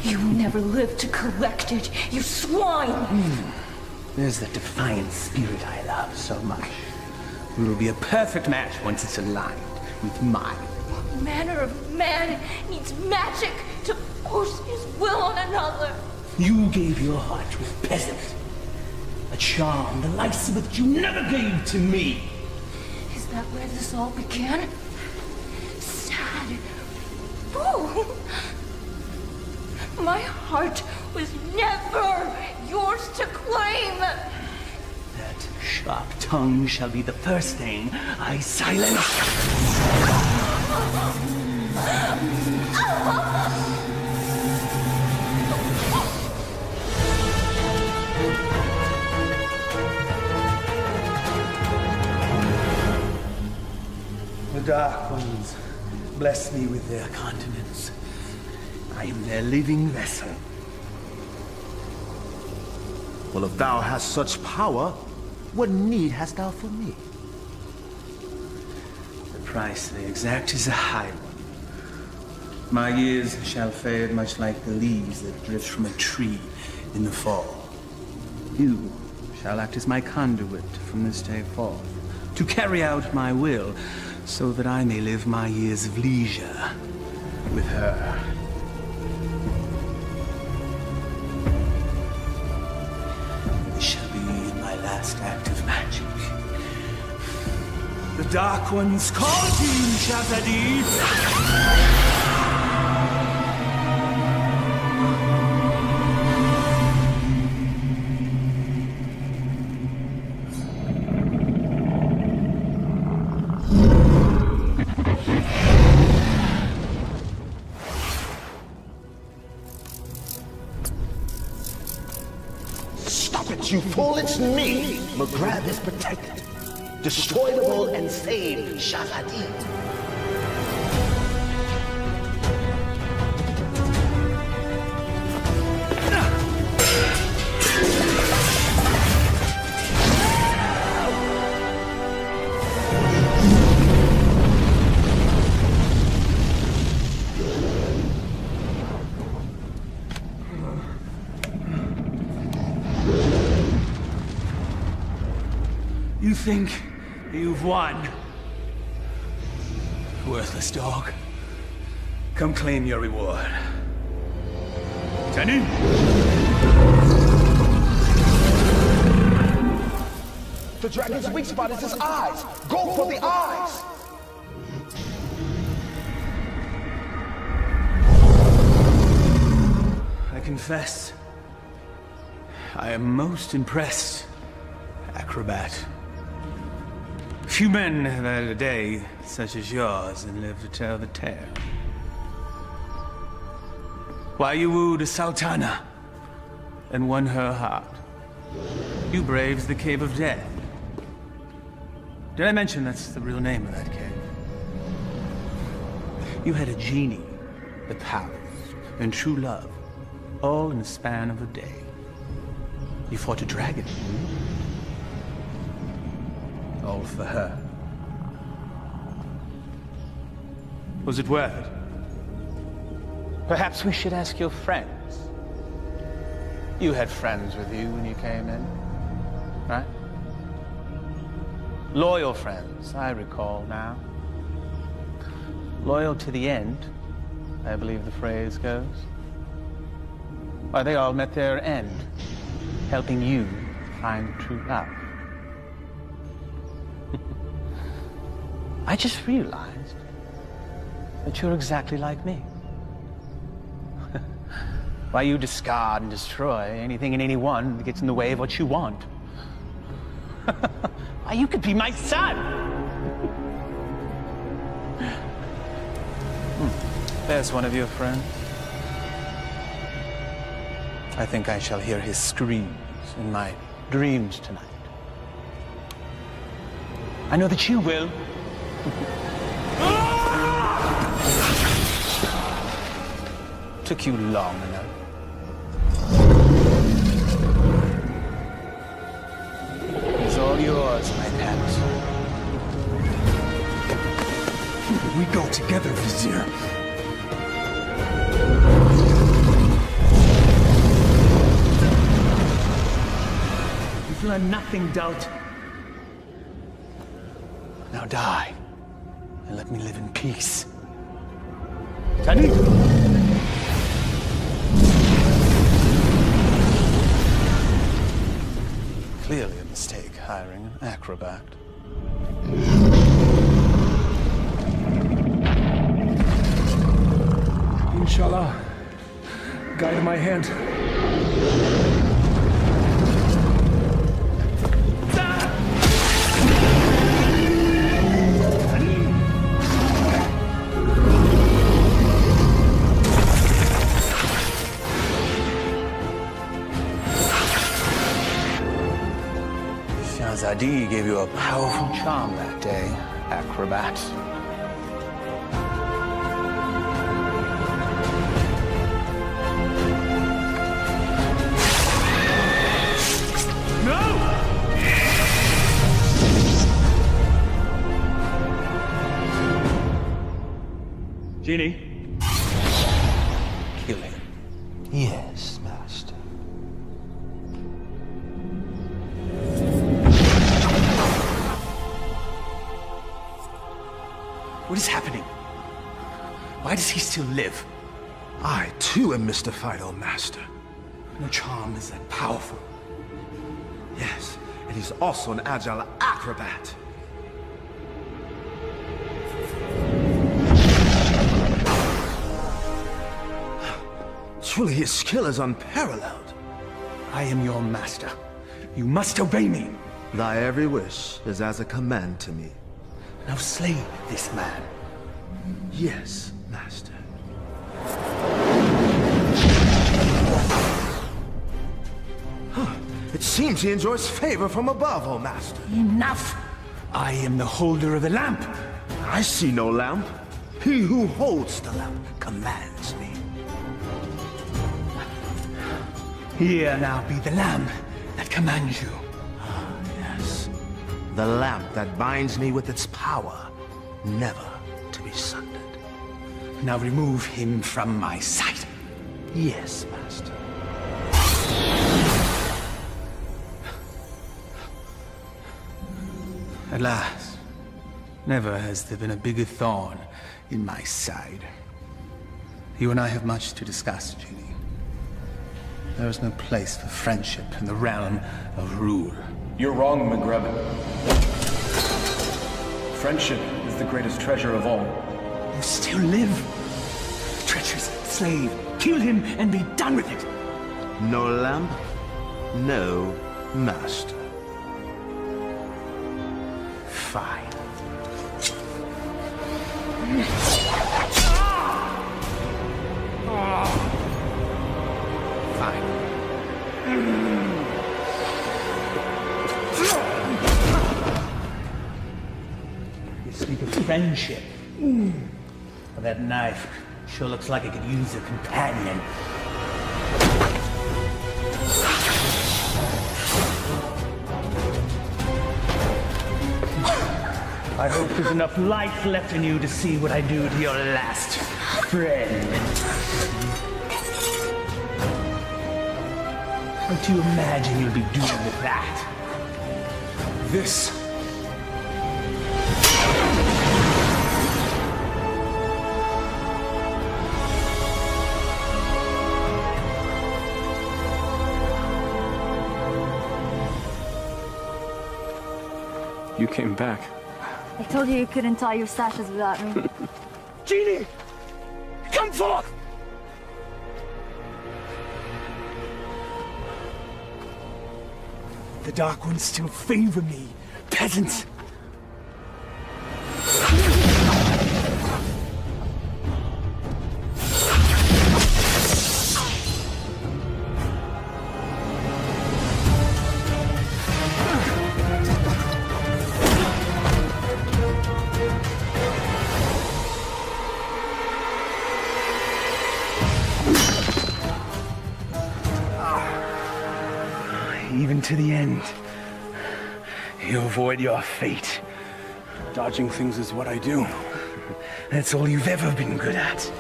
S13: You will never live to collect it, you swine!
S14: There's that defiant spirit I love so much. We will be a perfect match once it's aligned with mine.
S13: What manner of man needs magic to force his will on another?
S11: You gave your heart to a peasant. A charm the likes of which you never gave to me.
S13: Is that where this all began? Sad fool! My heart was never yours to claim!
S11: That sharp tongue shall be the first thing I silence. The Dark Ones bless me with their continence. I am their living vessel.
S10: Well, if thou hast such power, what need hast thou for me?
S11: The price they exact is a high one. My years shall fade much like the leaves that drift from a tree in the fall. You shall act as my conduit from this day forth, to carry out my will, so that I may live my years of leisure with her. This shall be my last act of magic. The Dark Ones call to you, Shazadi!
S10: You fool, it's me! McGrath is protected. Destroy the bull and save Shazadi.
S11: You think you've won? Worthless dog. Come claim your reward. Tenny?
S10: The dragon's weak spot is his eyes. Go for the eyes!
S11: I confess, I am most impressed, acrobat. Few men have had a day such as yours and lived to tell the tale. Why you wooed a sultana and won her heart. You braved the Cave of Death. Did I mention that's the real name of that cave? You had a genie, the powers, and true love, all in the span of a day. You fought a dragon. All for her. Was it worth it? Perhaps we should ask your friends. You had friends with you when you came in, right? Loyal friends, I recall now. Loyal to the end, I believe the phrase goes. Why, they all met their end, helping you find true love. I just realized that you're exactly like me. Why, you discard and destroy anything and anyone that gets in the way of what you want. Why, you could be my son! There's one of your friends. I think I shall hear his screams in my dreams tonight. I know that you will. Took you long enough. It's all yours, my pet.
S2: We go together, Vizier.
S11: You've learned nothing, Dolt. Now die, and let me live in peace. Tani! Clearly a mistake hiring an acrobat.
S2: Inshallah, guide my hand.
S11: Shahzadi gave you a powerful charm that day, acrobat. Genie. Kill him.
S1: Yes, Master.
S11: What is happening? Why does he still live?
S10: I, too, am mystified, O Master.
S11: No charm is that powerful.
S10: Yes, and he's also an agile acrobat. Truly, his skill is unparalleled.
S11: I am your master. You must obey me.
S10: Thy every wish is as a command to me.
S11: Now slay this man.
S10: Yes, Master. It seems he enjoys favor from above, O Master.
S11: Enough! I am the holder of the lamp.
S10: I see no lamp. He who holds the lamp commands me.
S11: Here now be the lamp that commands you.
S10: Ah, yes. The lamp that binds me with its power, never to be sundered.
S11: Now remove him from my sight.
S10: Yes, Master.
S11: At last. Never has there been a bigger thorn in my side. You and I have much to discuss, Genie. There is no place for friendship in the realm of rule.
S15: You're wrong, McGrebin. Friendship is the greatest treasure of all.
S11: You still live. Treacherous slave. Kill him and be done with it.
S10: No lamp, no master. Fine.
S11: friendship. But that knife sure looks like it could use a companion. I hope there's enough life left in you to see what I do to your last friend. What do you imagine you'll be doing with that?
S2: This.
S4: You came back.
S7: I told you couldn't tie your sashes without me.
S11: Genie! Come forth!
S2: The Dark Ones still favor me, peasants.
S11: Even to the end, you avoid your fate.
S2: Dodging things is what I do.
S11: That's all you've ever been good at.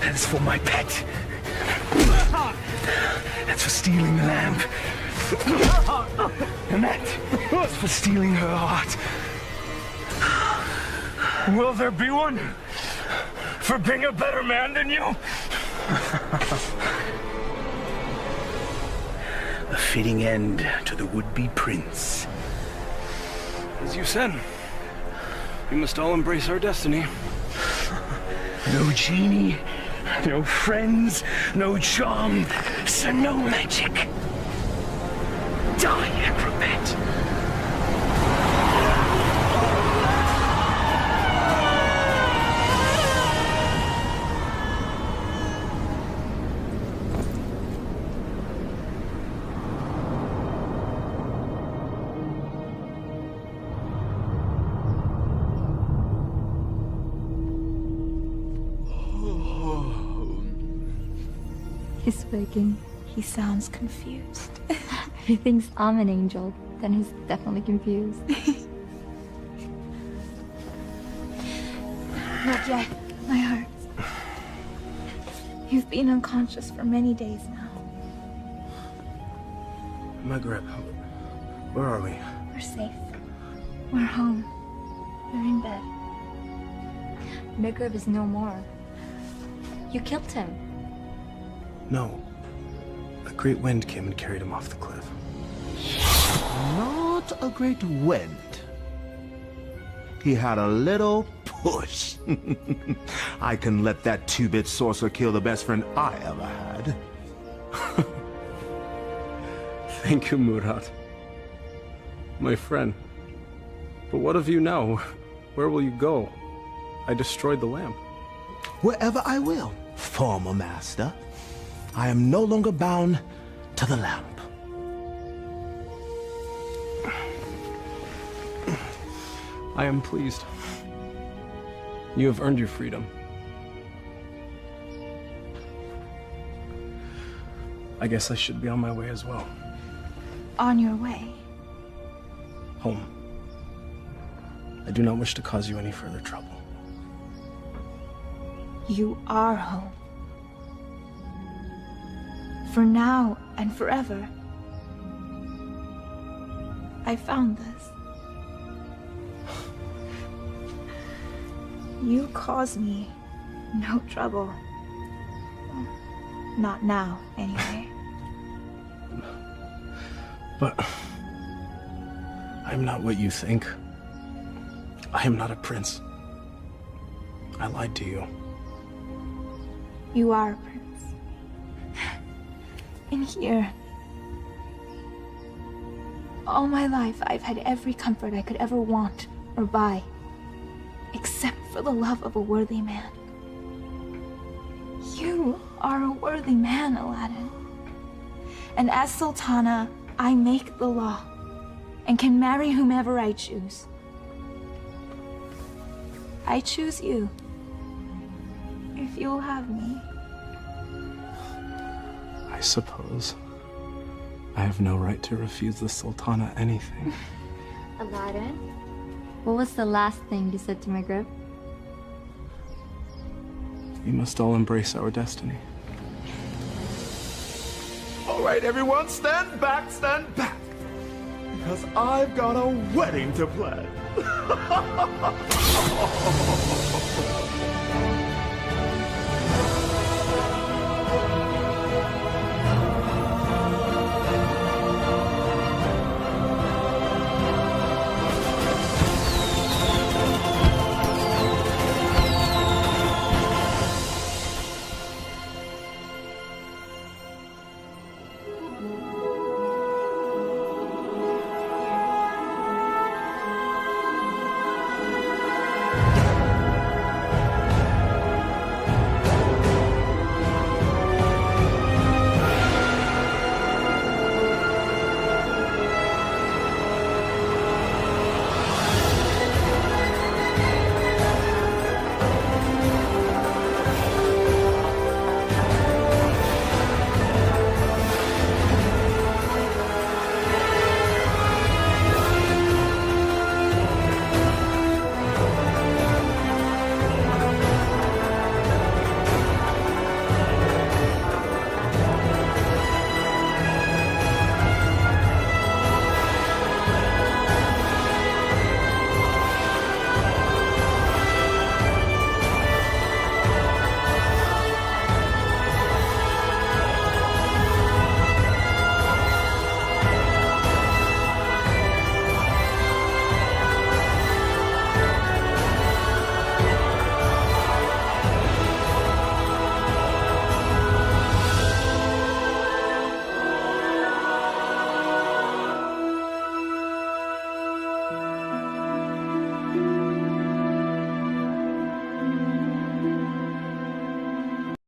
S11: That's for my pet. That's for stealing the lamp. And that's for stealing her heart. Will there be one for being a better man than you? A fitting end to the would-be prince.
S2: As you said, we must all embrace our destiny.
S11: No genie, no friends, no charm, so no magic. Die, acrobat.
S7: He's waking.
S3: He sounds confused.
S7: If he thinks I'm an angel, then he's definitely confused.
S3: Not yet. My heart. You've been unconscious for many days now.
S2: Maghreb, where are we?
S3: We're safe. We're home. We're in bed.
S7: Maghreb is no more. You killed him.
S2: No. A great wind came and carried him off the cliff.
S10: Not a great wind. He had a little push. I can let that two-bit sorcerer kill the best friend I ever had.
S4: Thank you, Murad. My friend. But what of you now? Where will you go? I destroyed the lamp.
S10: Wherever I will, former master. I am no longer bound to the lamp.
S4: I am pleased. You have earned your freedom. I guess I should be on my way as well.
S3: On your way.
S4: Home. I do not wish to cause you any further trouble.
S3: You are home. For now and forever. I found this. You cause me no trouble. Not now, anyway.
S4: But I am not what you think. I am not a prince. I lied to you.
S3: You are a prince. In here. All my life, I've had every comfort I could ever want or buy, except for the love of a worthy man. You are a worthy man, Aladdin. And as Sultana, I make the law and can marry whomever I choose. I choose you. If you'll have me.
S4: I suppose. I have no right to refuse the Sultana anything.
S7: Aladdin, what was the last thing you said to Maghreb?
S4: We must all embrace our destiny.
S10: All right, everyone, stand back, because I've got a wedding to plan.